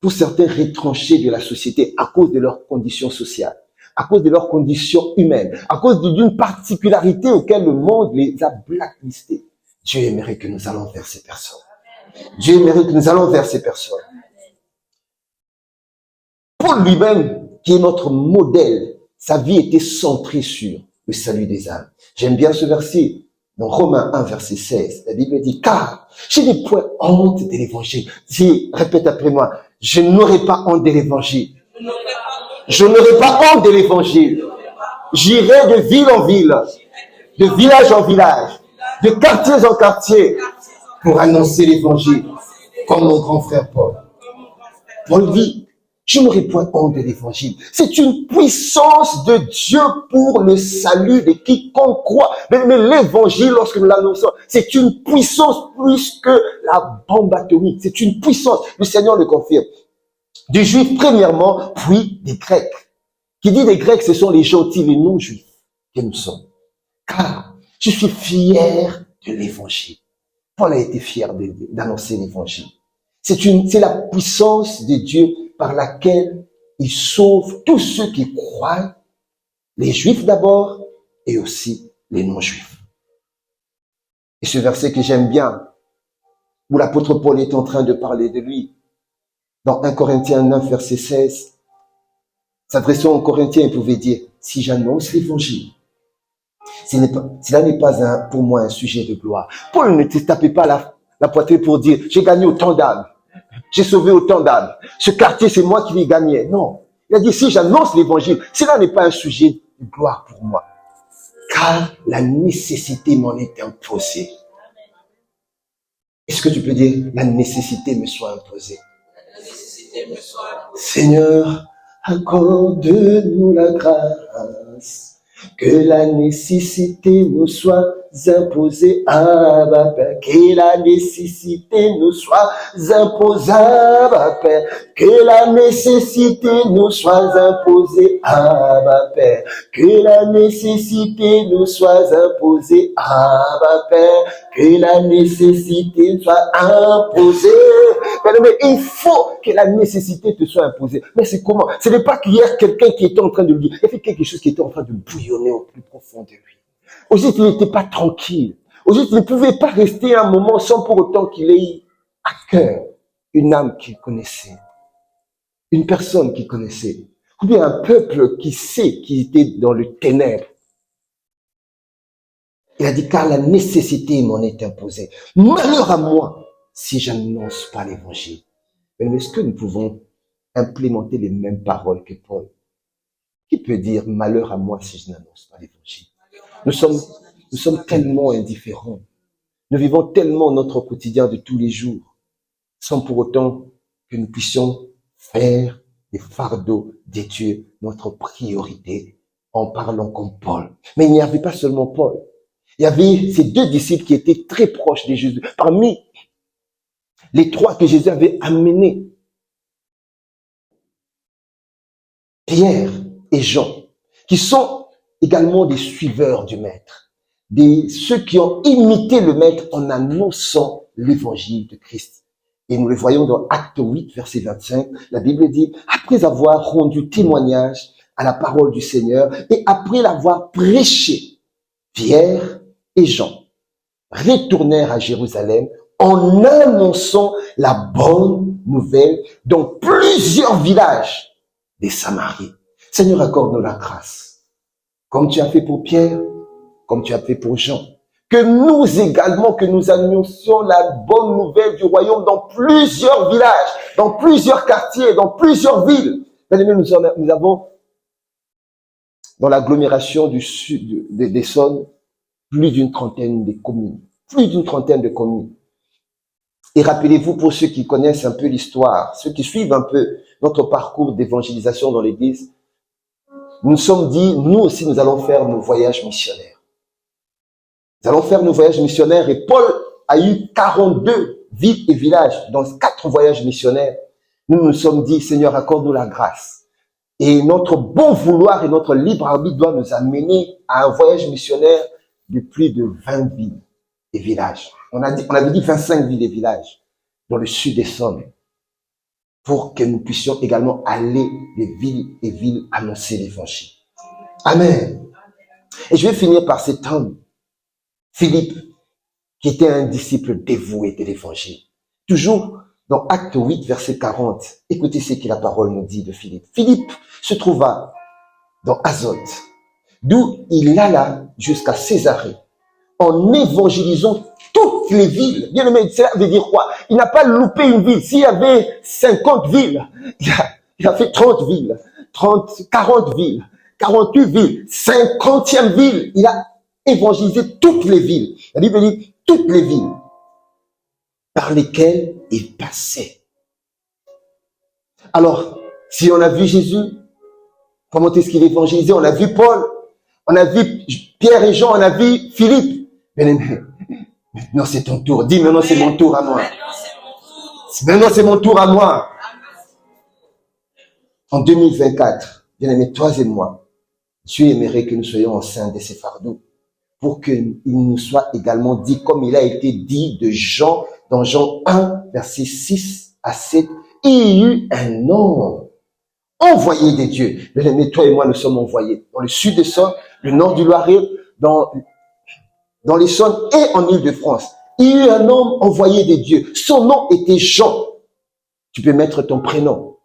pour certains, retranchés de la société à cause de leurs conditions sociales, à cause de leurs conditions humaines, à cause d'une particularité auquel le monde les a blacklistés. Dieu aimerait que nous allons vers ces personnes. Dieu aimerait que nous allons vers ces personnes. Paul lui-même, qui est notre modèle, sa vie était centrée sur le salut des âmes. J'aime bien ce verset. Dans Romains 1, verset 16, la Bible dit, car je n'ai point honte de l'évangile. Répète après moi, je n'aurai pas honte de l'évangile. Je n'aurai pas honte de l'évangile. J'irai de ville en ville, de village en village, de quartier en quartier, pour annoncer l'évangile, comme mon grand frère Paul. Paul dit, je n'aurai point honte de l'évangile. C'est une puissance de Dieu pour le salut de quiconque croit. Mais l'évangile, lorsque nous l'annonçons, c'est une puissance plus que la bombe atomique. C'est une puissance. Le Seigneur le confirme. Des Juifs, premièrement, puis des Grecs. Qui dit des Grecs, ce sont les gentils, les non-Juifs que nous sommes. Car je suis fier de l'évangile. Paul a été fier d'annoncer l'évangile. C'est la puissance de Dieu par laquelle il sauve tous ceux qui croient, les Juifs d'abord et aussi les non-Juifs. Et ce verset que j'aime bien, où l'apôtre Paul est en train de parler de lui, dans 1 Corinthiens 9, verset 16, s'adressant aux Corinthiens, il pouvait dire, si j'annonce l'évangile, cela n'est pas pour moi un sujet de gloire. Paul ne te tapait pas la poitrine pour dire, j'ai gagné autant d'âmes. J'ai sauvé autant d'âmes. Ce quartier, c'est moi qui l'ai gagné. Non. Il a dit, si j'annonce l'évangile, cela n'est pas un sujet de gloire pour moi. Car la nécessité m'en est imposée. Est-ce que tu peux dire, la nécessité me soit imposée? Seigneur, accorde-nous la grâce, que la nécessité nous soit imposée, Abba Père, que la nécessité nous soit imposée, Abba Père, que la nécessité nous soit imposée, Abba Père, que la nécessité nous soit imposée, Abba Père, que la nécessité soit imposée. Mais il faut que la nécessité te soit imposée. Mais c'est comment? Ce n'est pas qu'hier quelqu'un qui était en train de lui dire, il y avait quelque chose qui était en train de bouillonner au plus profond de lui. Aujourd'hui, il n'était pas tranquille. Aujourd'hui, il ne pouvait pas rester un moment sans pour autant qu'il ait à cœur une âme qu'il connaissait, une personne qu'il connaissait, ou bien un peuple qui sait qu'il était dans le ténèbre. Il a dit, car la nécessité m'en est imposée. Malheur à moi si je n'annonce pas l'évangile? Mais est-ce que nous pouvons implémenter les mêmes paroles que Paul? Qui peut dire malheur à moi si je n'annonce pas l'évangile? Nous sommes tellement indifférents. Nous vivons tellement notre quotidien de tous les jours, sans pour autant que nous puissions faire des fardeaux de Dieu notre priorité en parlant comme Paul. Mais il n'y avait pas seulement Paul. Il y avait ces deux disciples qui étaient très proches de Jésus. Parmi les trois que Jésus avait amenés, Pierre et Jean, qui sont également des suiveurs du Maître, ceux qui ont imité le Maître en annonçant l'évangile de Christ. Et nous le voyons dans Acte 8, verset 25, la Bible dit, après avoir rendu témoignage à la parole du Seigneur et après l'avoir prêché, Pierre et Jean retournèrent à Jérusalem en annonçant la bonne nouvelle dans plusieurs villages des Samaries. Seigneur, accorde-nous la grâce, comme tu as fait pour Pierre, comme tu as fait pour Jean, que nous également, que nous annoncions la bonne nouvelle du royaume dans plusieurs villages, dans plusieurs quartiers, dans plusieurs villes. Nous avons, dans l'agglomération du sud d'Essonne, plus d'une trentaine de communes. Plus d'une trentaine de communes. Et rappelez-vous, pour ceux qui connaissent un peu l'histoire, ceux qui suivent un peu notre parcours d'évangélisation dans l'Église, nous nous sommes dit, nous aussi, nous allons faire nos voyages missionnaires. Nous allons faire nos voyages missionnaires et Paul a eu 42 villes et villages dans 4 voyages missionnaires. Nous nous sommes dit, Seigneur, accorde-nous la grâce. Et notre bon vouloir et notre libre arbitre doit nous amener à un voyage missionnaire de plus de 20 villes et villages. On avait dit 25 villes et villages dans le sud des Sommes pour que nous puissions également aller des villes et villes annoncer l'évangile. Amen. Et je vais finir par cet homme, Philippe, qui était un disciple dévoué de l'évangile. Toujours dans Acte 8, verset 40, écoutez ce que la parole nous dit de Philippe. Philippe se trouva dans Azote, d'où il alla jusqu'à Césarée, en évangélisant toutes les villes. Bien aimé, cela veut dire quoi? Il n'a pas loupé une ville. S'il y avait 50 villes, il a fait 30 villes, 40 villes, 48 villes, 50e ville. Il a évangélisé toutes les villes. La Bible dit toutes les villes par lesquelles il passait. Alors, si on a vu Jésus, comment est-ce qu'il évangélisait? On a vu Paul, on a vu Pierre et Jean, on a vu Philippe. Bien-aimé, maintenant c'est ton tour. Dis maintenant c'est mon tour à moi. Maintenant c'est mon tour à moi. En 2024, bien-aimé, toi et moi, Dieu aimerait que nous soyons enceints de ces fardeaux pour qu'il nous soit également dit, comme il a été dit de Jean, dans Jean 1, verset 6 à 7, il y eut un homme envoyé des dieux. Bien-aimé, toi et moi, nous sommes envoyés dans le sud de Essonne, le nord du Loiret, dans l'Essonne et en Île-de-France. Il y eut un homme envoyé des dieux. Son nom était Jean. Tu peux mettre ton prénom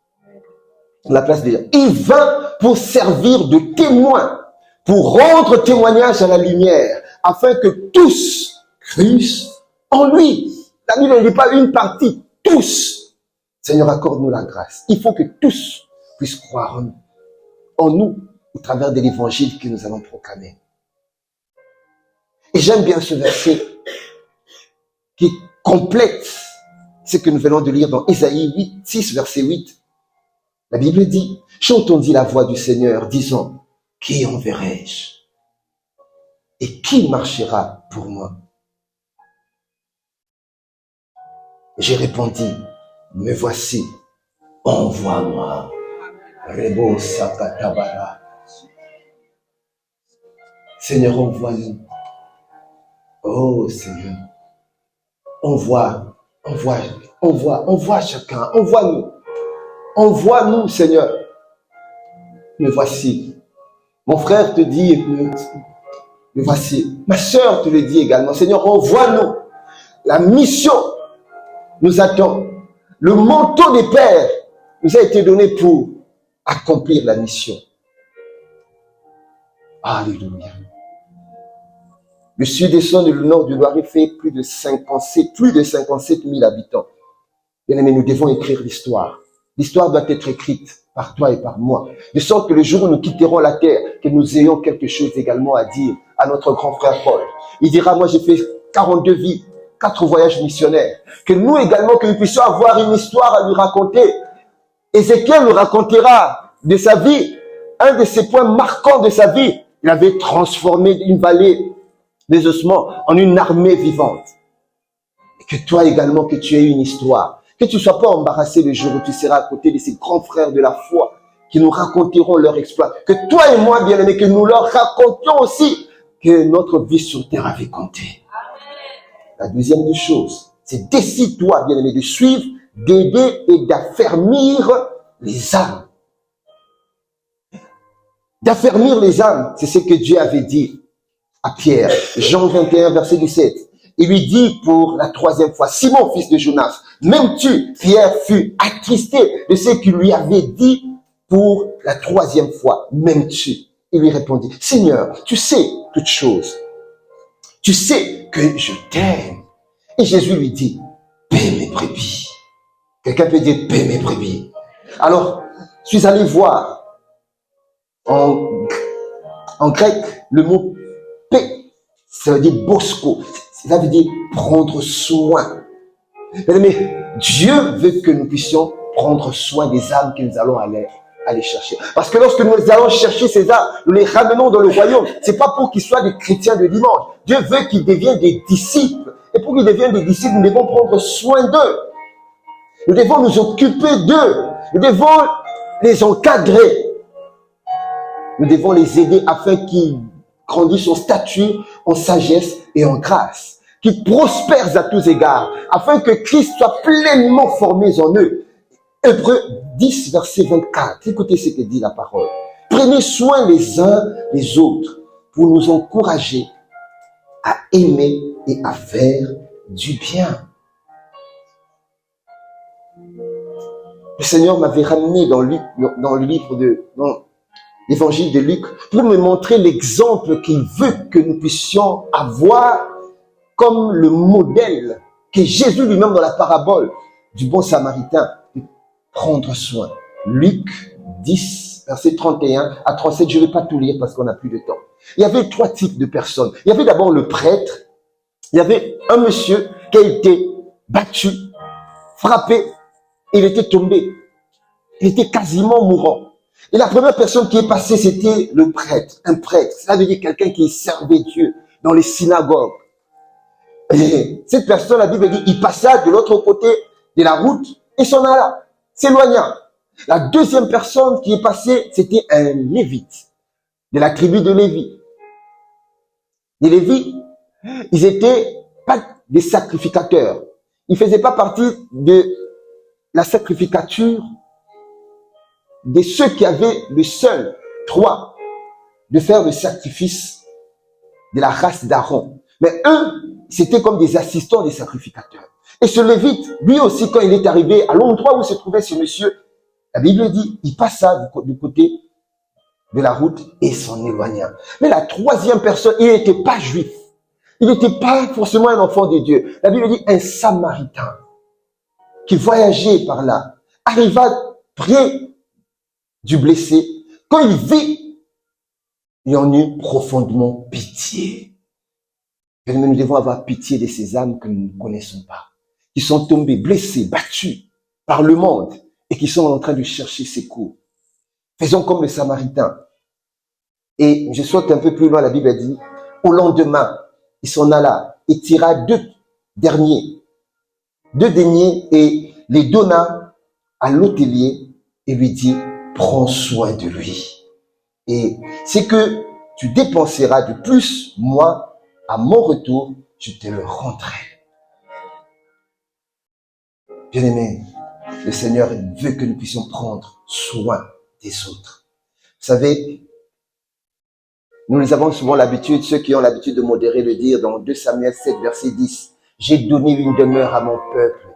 à la place de Jean. Il vint pour servir de témoin, pour rendre témoignage à la lumière, afin que tous crussent en lui. La Bible ne dit pas une partie, tous. Seigneur, accorde-nous la grâce. Il faut que tous puissent croire en nous, au travers de l'évangile que nous allons proclamer. Et j'aime bien ce verset qui complète ce que nous venons de lire dans Ésaïe 6, verset 8. La Bible dit, j'entendis la voix du Seigneur disant, qui enverrai-je? Et qui marchera pour moi? J'ai répondu, me voici, envoie-moi. Rebo Sakatabara. Seigneur, envoie-nous. Oh Seigneur, envoie chacun, envoie-nous. Envoie-nous, Seigneur. Me voici. Mon frère te dit, me voici. Ma sœur te le dit également. Seigneur, envoie-nous. La mission nous attend. Le manteau des pères nous a été donné pour accomplir la mission. Alléluia. Le sud et son et le nord du Loiret fait plus de 57 000 habitants. Bien aimé, nous devons écrire l'histoire. L'histoire doit être écrite par toi et par moi. De sorte que le jour où nous quitterons la terre, que nous ayons quelque chose également à dire à notre grand frère Paul. Il dira, moi j'ai fait 42 vies, 4 voyages missionnaires. Que nous également, que nous puissions avoir une histoire à lui raconter. Ézéchiel nous racontera de sa vie, un de ses points marquants de sa vie. Il avait transformé une vallée des ossements en une armée vivante. Et que toi également, que tu aies une histoire. Que tu ne sois pas embarrassé le jour où tu seras à côté de ces grands frères de la foi qui nous raconteront leur exploit. Que toi et moi, bien-aimés, que nous leur racontions aussi que notre vie sur terre avait compté. La deuxième des choses, c'est décide-toi, bien-aimé, de suivre, d'aider et d'affermir les âmes. D'affermir les âmes, c'est ce que Dieu avait dit à Pierre. Jean 21, verset 17. Il lui dit pour la 3e fois, Simon, fils de Jonas, m'aimes-tu? Pierre fut attristé de ce qu'il lui avait dit pour la 3e fois. M'aimes-tu? Il lui répondit, Seigneur, tu sais toutes choses. Tu sais que je t'aime. Et Jésus lui dit, paie mes brebis. Quelqu'un peut dire, paie mes brebis. Alors, je suis allé voir en grec le mot paix, ça veut dire bosco. Ça veut dire prendre soin. Mais Dieu veut que nous puissions prendre soin des âmes que nous allons aller chercher. Parce que lorsque nous allons chercher ces âmes, nous les ramenons dans le royaume. C'est pas pour qu'ils soient des chrétiens de dimanche. Dieu veut qu'ils deviennent des disciples. Et pour qu'ils deviennent des disciples, nous devons prendre soin d'eux. Nous devons nous occuper d'eux. Nous devons les encadrer. Nous devons les aider afin qu'ils grandissent en stature, en sagesse et en grâce. Qu'ils prospèrent à tous égards, afin que Christ soit pleinement formé en eux. Hébreux 10, verset 24. Écoutez ce que dit la parole. Prenez soin les uns des autres pour nous encourager à aimer et à faire du bien. Le Seigneur m'avait ramené dans l'évangile de Luc pour me montrer l'exemple qu'il veut que nous puissions avoir comme le modèle que Jésus lui-même dans la parabole du bon samaritain de prendre soin. Luc 10, verset 31 à 37, je ne vais pas tout lire parce qu'on n'a plus de temps. Il y avait 3 types de personnes. Il y avait d'abord le prêtre. Il y avait un monsieur qui a été battu, frappé, il était tombé. Il était quasiment mourant. Et la première personne qui est passée, c'était le prêtre, un prêtre. Ça veut dire quelqu'un qui servait Dieu dans les synagogues. Et cette personne, la Bible dit, il passa de l'autre côté de la route et s'en alla, s'éloigna. La deuxième personne qui est passée, c'était un lévite, de la tribu de Lévi. Les Lévites, ils étaient pas des sacrificateurs. Ils faisaient pas partie de la sacrificature de ceux qui avaient le seul droit de faire le sacrifice de la race d'Aaron. Mais eux, c'était comme des assistants des sacrificateurs. Et ce Lévite, lui aussi, quand il est arrivé à l'endroit où se trouvait ce monsieur, la Bible dit, il passa du côté de la route et s'en éloigna. Mais la troisième personne, il n'était pas juif. Il n'était pas forcément un enfant de Dieu. La Bible dit, un samaritain qui voyageait par là, arriva près du blessé. Quand il vit, il en eut profondément pitié. Mais nous devons avoir pitié de ces âmes que nous ne connaissons pas, qui sont tombées, blessées, battues par le monde et qui sont en train de chercher secours. Faisons comme le Samaritain. Et je saute un peu plus loin, la Bible dit, au lendemain, il s'en alla et tira 2 deniers et les donna à l'hôtelier et lui dit, prends soin de lui. Et c'est que tu dépenseras de plus, moi, à mon retour, je te le rendrai. Bien-aimés, le Seigneur veut que nous puissions prendre soin des autres. Vous savez, nous avons souvent l'habitude, ceux qui ont l'habitude de modérer, le dire dans 2 Samuel 7, verset 10. J'ai donné une demeure à mon peuple,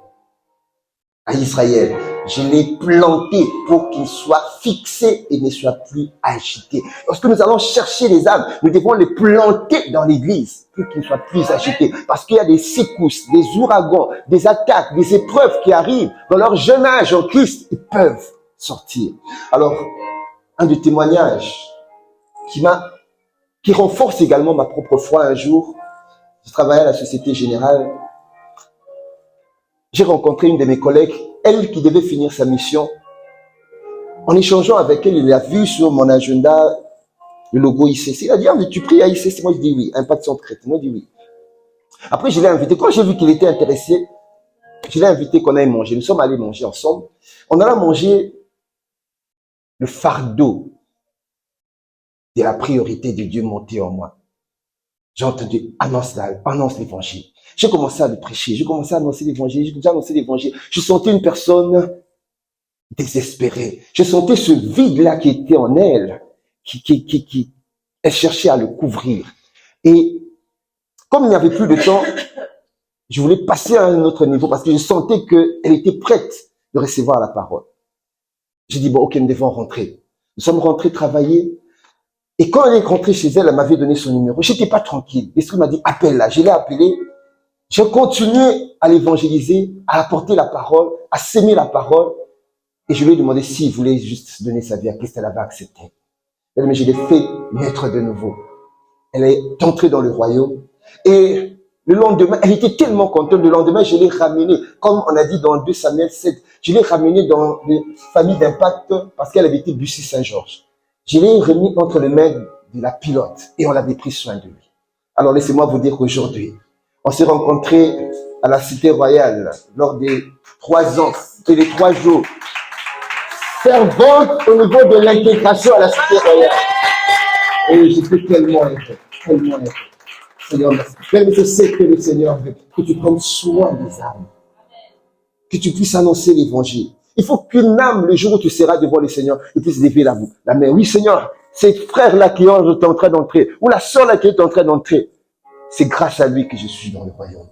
à Israël. Je l'ai planté pour qu'il soit fixé et ne soit plus agité. Lorsque nous allons chercher les âmes, nous devons les planter dans l'église pour qu'ils ne soient plus agités. Parce qu'il y a des secousses, des ouragans, des attaques, des épreuves qui arrivent. Dans leur jeune âge en Christ, ils peuvent sortir. Alors, un des témoignages qui renforce également ma propre foi. Un jour, je travaillais à la Société Générale. J'ai rencontré une de mes collègues, elle qui devait finir sa mission. En échangeant avec elle, il a vu sur mon agenda le logo ICC. Il a dit, ah, mais tu pries à ICC? Moi, je dis oui. Impact Centre Chrétien. Moi, je dis oui. Après, je l'ai invité. Quand j'ai vu qu'il était intéressé, je l'ai invité qu'on aille manger. Nous sommes allés manger ensemble. On alla manger le fardeau de la priorité de Dieu monter en moi. J'ai entendu, annonce l'évangile. J'ai commencé à le prêcher, j'ai commencé à annoncer l'évangile, j'ai annoncé l'évangile. Je sentais une personne désespérée. Je sentais ce vide-là qui était en elle, elle cherchait à le couvrir. Et comme il n'y avait plus de temps, je voulais passer à un autre niveau parce que je sentais qu'elle était prête de recevoir la parole. J'ai dit, bon, ok, nous devons rentrer. Nous sommes rentrés travailler. Et quand elle est rentrée chez elle, elle m'avait donné son numéro. J'étais pas tranquille. L'esprit m'a dit, appelle-la. Je l'ai appelée. J'ai continué à l'évangéliser, à apporter la parole, à s'aimer la parole. Et je lui ai demandé s'il voulait juste donner sa vie à Christ. Elle avait accepté. Mais je l'ai fait naître de nouveau. Elle est entrée dans le royaume. Et le lendemain, elle était tellement contente. Le lendemain, je l'ai ramenée, comme on a dit dans 2 Samuel 7, je l'ai ramenée dans les familles d'impact parce qu'elle avait été Bussy Saint-Georges. Je l'ai remis entre les mains de la pilote et on avait pris soin de lui. Alors laissez-moi vous dire qu'aujourd'hui, on s'est rencontrés à la Cité Royale lors des 3 ans et les 3 jours servante au niveau de l'intégration à la Cité Royale. Et j'étais tellement heureux, tellement heureux. Seigneur, merci. Même je sais que le Seigneur veut que tu prennes soin des âmes, que tu puisses annoncer l'évangile. Il faut qu'une âme, le jour où tu seras devant le Seigneur, il puisse lever la main. Oui, Seigneur, ces frères-là qui sont en train d'entrer, ou la sœur-là qui est en train d'entrer, c'est grâce à lui que je suis dans le royaume.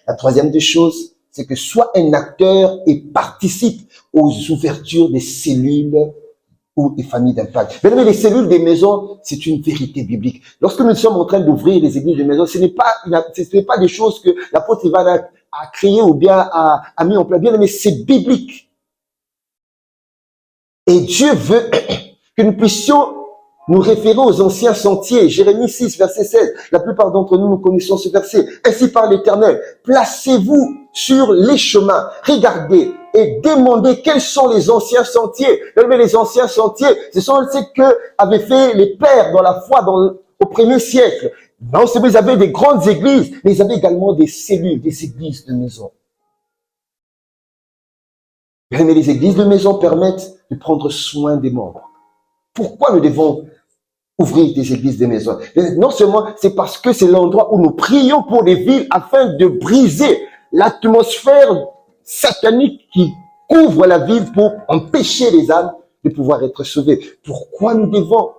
La troisième des choses, c'est que sois un acteur et participe aux ouvertures des cellules ou des familles d'impact. Mais les cellules des maisons, c'est une vérité biblique. Lorsque nous sommes en train d'ouvrir les églises de maisons, ce n'est pas des choses que l'apôtre Ivan a créées ou bien a mis en place. Bien, mais c'est biblique. Et Dieu veut que nous puissions nous référer aux anciens sentiers. Jérémie 6, verset 16. La plupart d'entre nous connaissons ce verset. Ainsi parle l'Éternel. Placez-vous sur les chemins. Regardez et demandez quels sont les anciens sentiers. Mais les anciens sentiers, ce sont ceux que avaient fait les pères dans la foi au 1er siècle. Non seulement ils avaient des grandes églises, mais ils avaient également des cellules, des églises de maison. Mais les églises de maison permettent de prendre soin des membres. Pourquoi nous devons ouvrir des églises de maison? Non seulement c'est parce que c'est l'endroit où nous prions pour les villes afin de briser l'atmosphère satanique qui couvre la ville pour empêcher les âmes de pouvoir être sauvées. Pourquoi nous devons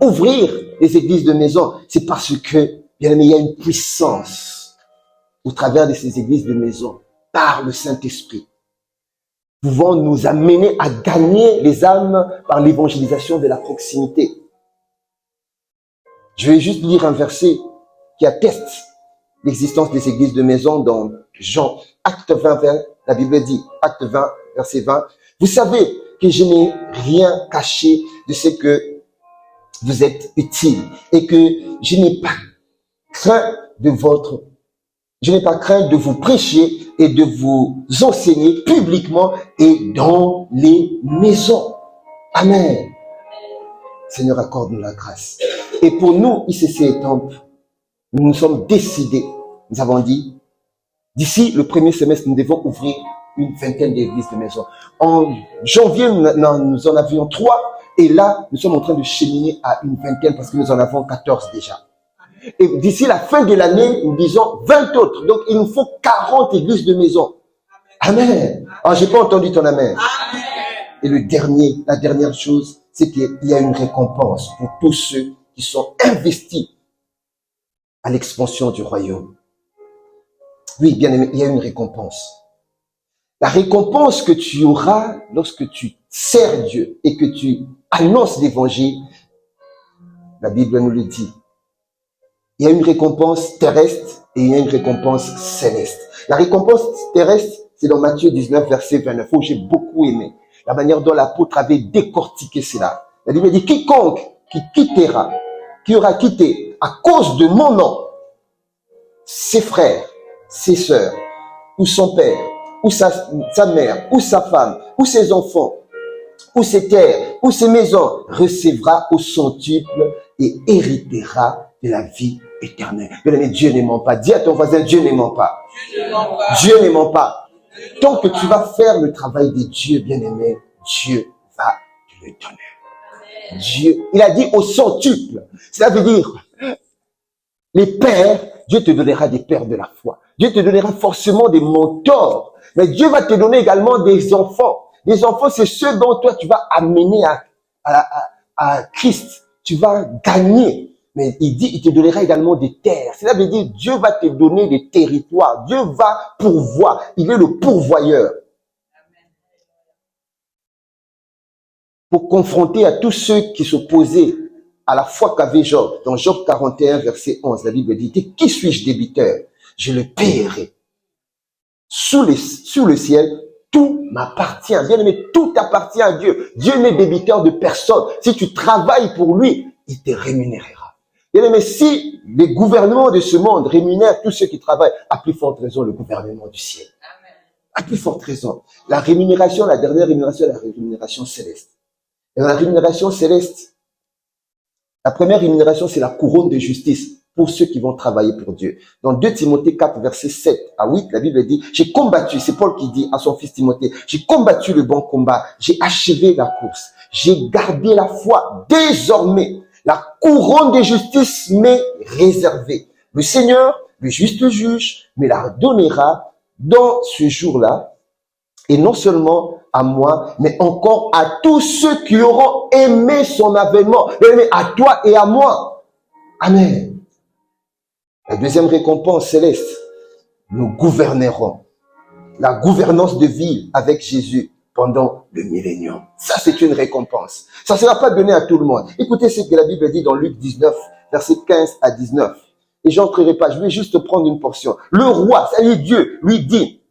ouvrir les églises de maison? C'est parce que, bien aimé, il y a une puissance au travers de ces églises de maison par le Saint-Esprit, pouvant nous amener à gagner les âmes par l'évangélisation de la proximité. Je vais juste lire un verset qui atteste l'existence des églises de maison dans Jean, acte 20, la Bible dit, acte 20, verset 20, vous savez que je n'ai rien caché de ce que vous êtes utile et que je n'ai pas craint de vous prêcher et de vous enseigner publiquement et dans les maisons. Amen. Seigneur, accorde-nous la grâce. Et pour nous, ICC et Temple, nous nous sommes décidés, nous avons dit, d'ici le 1er semestre, nous devons ouvrir une vingtaine d'églises de maison. En janvier, nous en avions 3, et là, nous sommes en train de cheminer à une vingtaine parce que nous en avons 14 déjà. Et d'ici la fin de l'année, nous disons 20 autres. Donc, il nous faut 40 églises de maison. Amen. Alors, j'ai pas entendu ton amen. Amen. Et la dernière chose, c'est qu'il y a une récompense pour tous ceux qui sont investis à l'expansion du royaume. Oui, bien aimé, il y a une récompense. La récompense que tu auras lorsque tu sers Dieu et que tu annonces l'évangile, la Bible nous le dit. Il y a une récompense terrestre et il y a une récompense céleste. La récompense terrestre, c'est dans Matthieu 19, verset 29, où j'ai beaucoup aimé la manière dont l'apôtre avait décortiqué cela. La Bible dit, quiconque qui aura quitté à cause de mon nom, ses frères, ses sœurs, ou son père, ou sa mère, ou sa femme, ou ses enfants, ou ses terres, ou ses maisons, recevra au centuple et héritera de la vie éternelle. Bien-aimé, Dieu ne ment pas. Dis à ton voisin, Dieu ne ment pas. Dieu ne ment pas. Tant que tu vas faire le travail de Dieu, bien-aimé, Dieu va te le donner. Dieu, il a dit au centuple. Cela veut dire, les pères, Dieu te donnera des pères de la foi. Dieu te donnera forcément des mentors. Mais Dieu va te donner également des enfants. Les enfants, c'est ceux dont toi, tu vas amener à Christ. Tu vas gagner. Mais il dit, il te donnera également des terres. Cela veut dire, Dieu va te donner des territoires. Dieu va pourvoir. Il est le pourvoyeur. Pour confronter à tous ceux qui s'opposaient à la foi qu'avait Job, dans Job 41, verset 11, la Bible dit, qui suis-je débiteur? Je le paierai. Sous le ciel, tout m'appartient. Bien aimé, tout appartient à Dieu. Dieu n'est débiteur de personne. Si tu travailles pour lui, il te rémunérera. Bien aimé, si les gouvernements de ce monde rémunèrent tous ceux qui travaillent, à plus forte raison, le gouvernement du ciel. À plus forte raison. La rémunération, la dernière rémunération, la rémunération céleste. Et dans la rémunération céleste, la première rémunération, c'est la couronne de justice pour ceux qui vont travailler pour Dieu. Dans 2 Timothée 4, verset 7 à 8, la Bible dit, j'ai combattu, c'est Paul qui dit à son fils Timothée, j'ai combattu le bon combat, j'ai achevé la course, j'ai gardé la foi. Désormais, la couronne de justice m'est réservée. Le Seigneur, le juste juge, me la donnera dans ce jour-là, et non seulement à moi, mais encore à tous ceux qui auront aimé son avènement, à toi et à moi. Amen. La deuxième récompense céleste, nous gouvernerons. La gouvernance de vie avec Jésus pendant le millénium. Ça, c'est une récompense. Ça ne sera pas donné à tout le monde. Écoutez ce que la Bible dit dans Luc 19, versets 15 à 19. Et j'entrerai pas, je vais juste prendre une portion. Le roi, ça y est, Dieu, lui dit,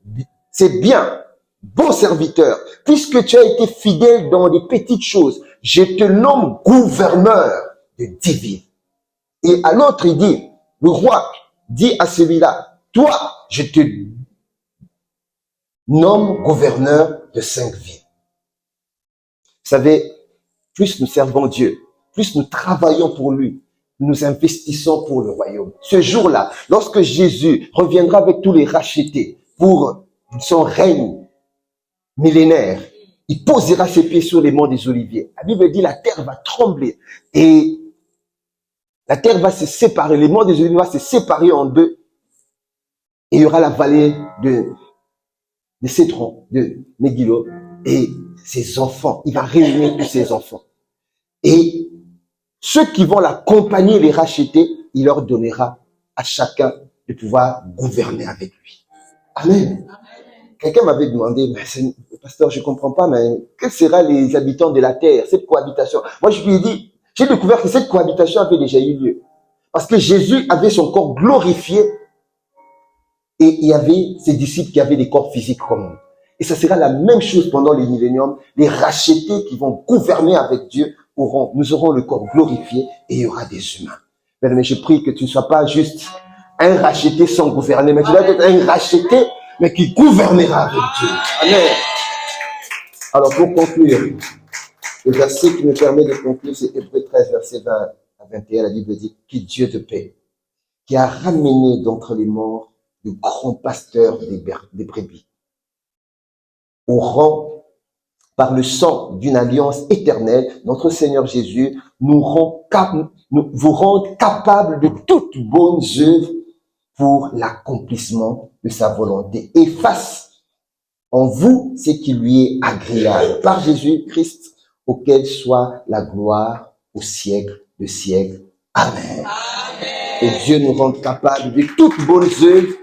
c'est bien, bon serviteur, puisque tu as été fidèle dans les petites choses, je te nomme gouverneur de 10 villes. Et à l'autre, il dit, le roi dit à celui-là, toi, je te nomme gouverneur de 5 villes. Vous savez, plus nous servons Dieu, plus nous travaillons pour lui, nous investissons pour le royaume. Ce jour-là, lorsque Jésus reviendra avec tous les rachetés pour son règne millénaire, il posera ses pieds sur les monts des Oliviers. La Bible dit, la terre va trembler et la terre va se séparer, les monts des Oliviers vont se séparer en deux. Et il y aura la vallée de Cédron, de Megillo, et ses enfants. Il va réunir tous ses enfants. Et ceux qui vont l'accompagner, les racheter, il leur donnera à chacun de pouvoir gouverner avec lui. Amen. Quelqu'un m'avait demandé, mais pasteur, je comprends pas, mais quels seront les habitants de la terre, cette cohabitation? Moi, je lui ai dit, j'ai découvert que cette cohabitation avait déjà eu lieu. Parce que Jésus avait son corps glorifié et il y avait ses disciples qui avaient des corps physiques comme nous. Et ça sera la même chose pendant les milléniums. Les rachetés qui vont gouverner avec Dieu nous aurons le corps glorifié et il y aura des humains. Mais je prie que tu ne sois pas juste un racheté sans gouverner, mais tu dois être un racheté, mais qui gouvernera avec Dieu. Amen. Alors pour conclure, le verset qui me permet de conclure, c'est Hébreux 13, verset 20 à 21. La Bible dit, qui Dieu de paix, qui a ramené d'entre les morts le grand pasteur des brebis, au rang par le sang d'une alliance éternelle, notre Seigneur Jésus vous rend capable de toutes bonnes œuvres pour l'accomplissement de sa volonté et fasse en vous ce qui lui est agréable par Jésus-Christ, auquel soit la gloire au siècle de siècle. Amen. Amen. Et Dieu nous rende capables de toutes bonnes œuvres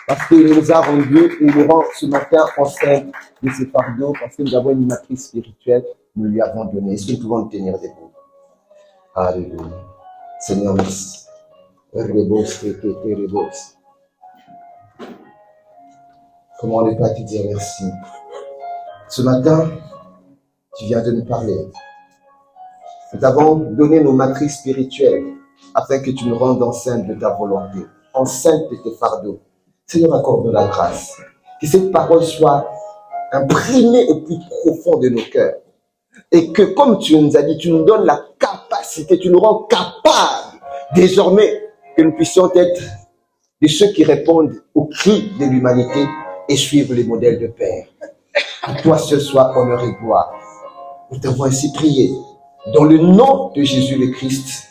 parce qu'il nous a rendu, il nous rend ce matin enceinte de ses fardeaux, parce que nous avons une matrice spirituelle, nous lui avons donné. Est-ce que nous pouvons nous tenir debout? Alléluia. Seigneur, merci. Comment ne pas te dire merci? Ce matin, tu viens de nous parler. Nous avons donné nos matrices spirituelles afin que tu nous rendes enceinte de ta volonté, enceinte de tes fardeaux. Seigneur, accorde la grâce. Que cette parole soit imprimée au plus profond de nos cœurs. Et que, comme tu nous as dit, tu nous donnes la capacité, tu nous rends capables désormais que nous puissions être de ceux qui répondent aux cris de l'humanité et suivre les modèles de Père. Que toi seul sois honneur et gloire. Nous t'avons ainsi prié dans le nom de Jésus le Christ.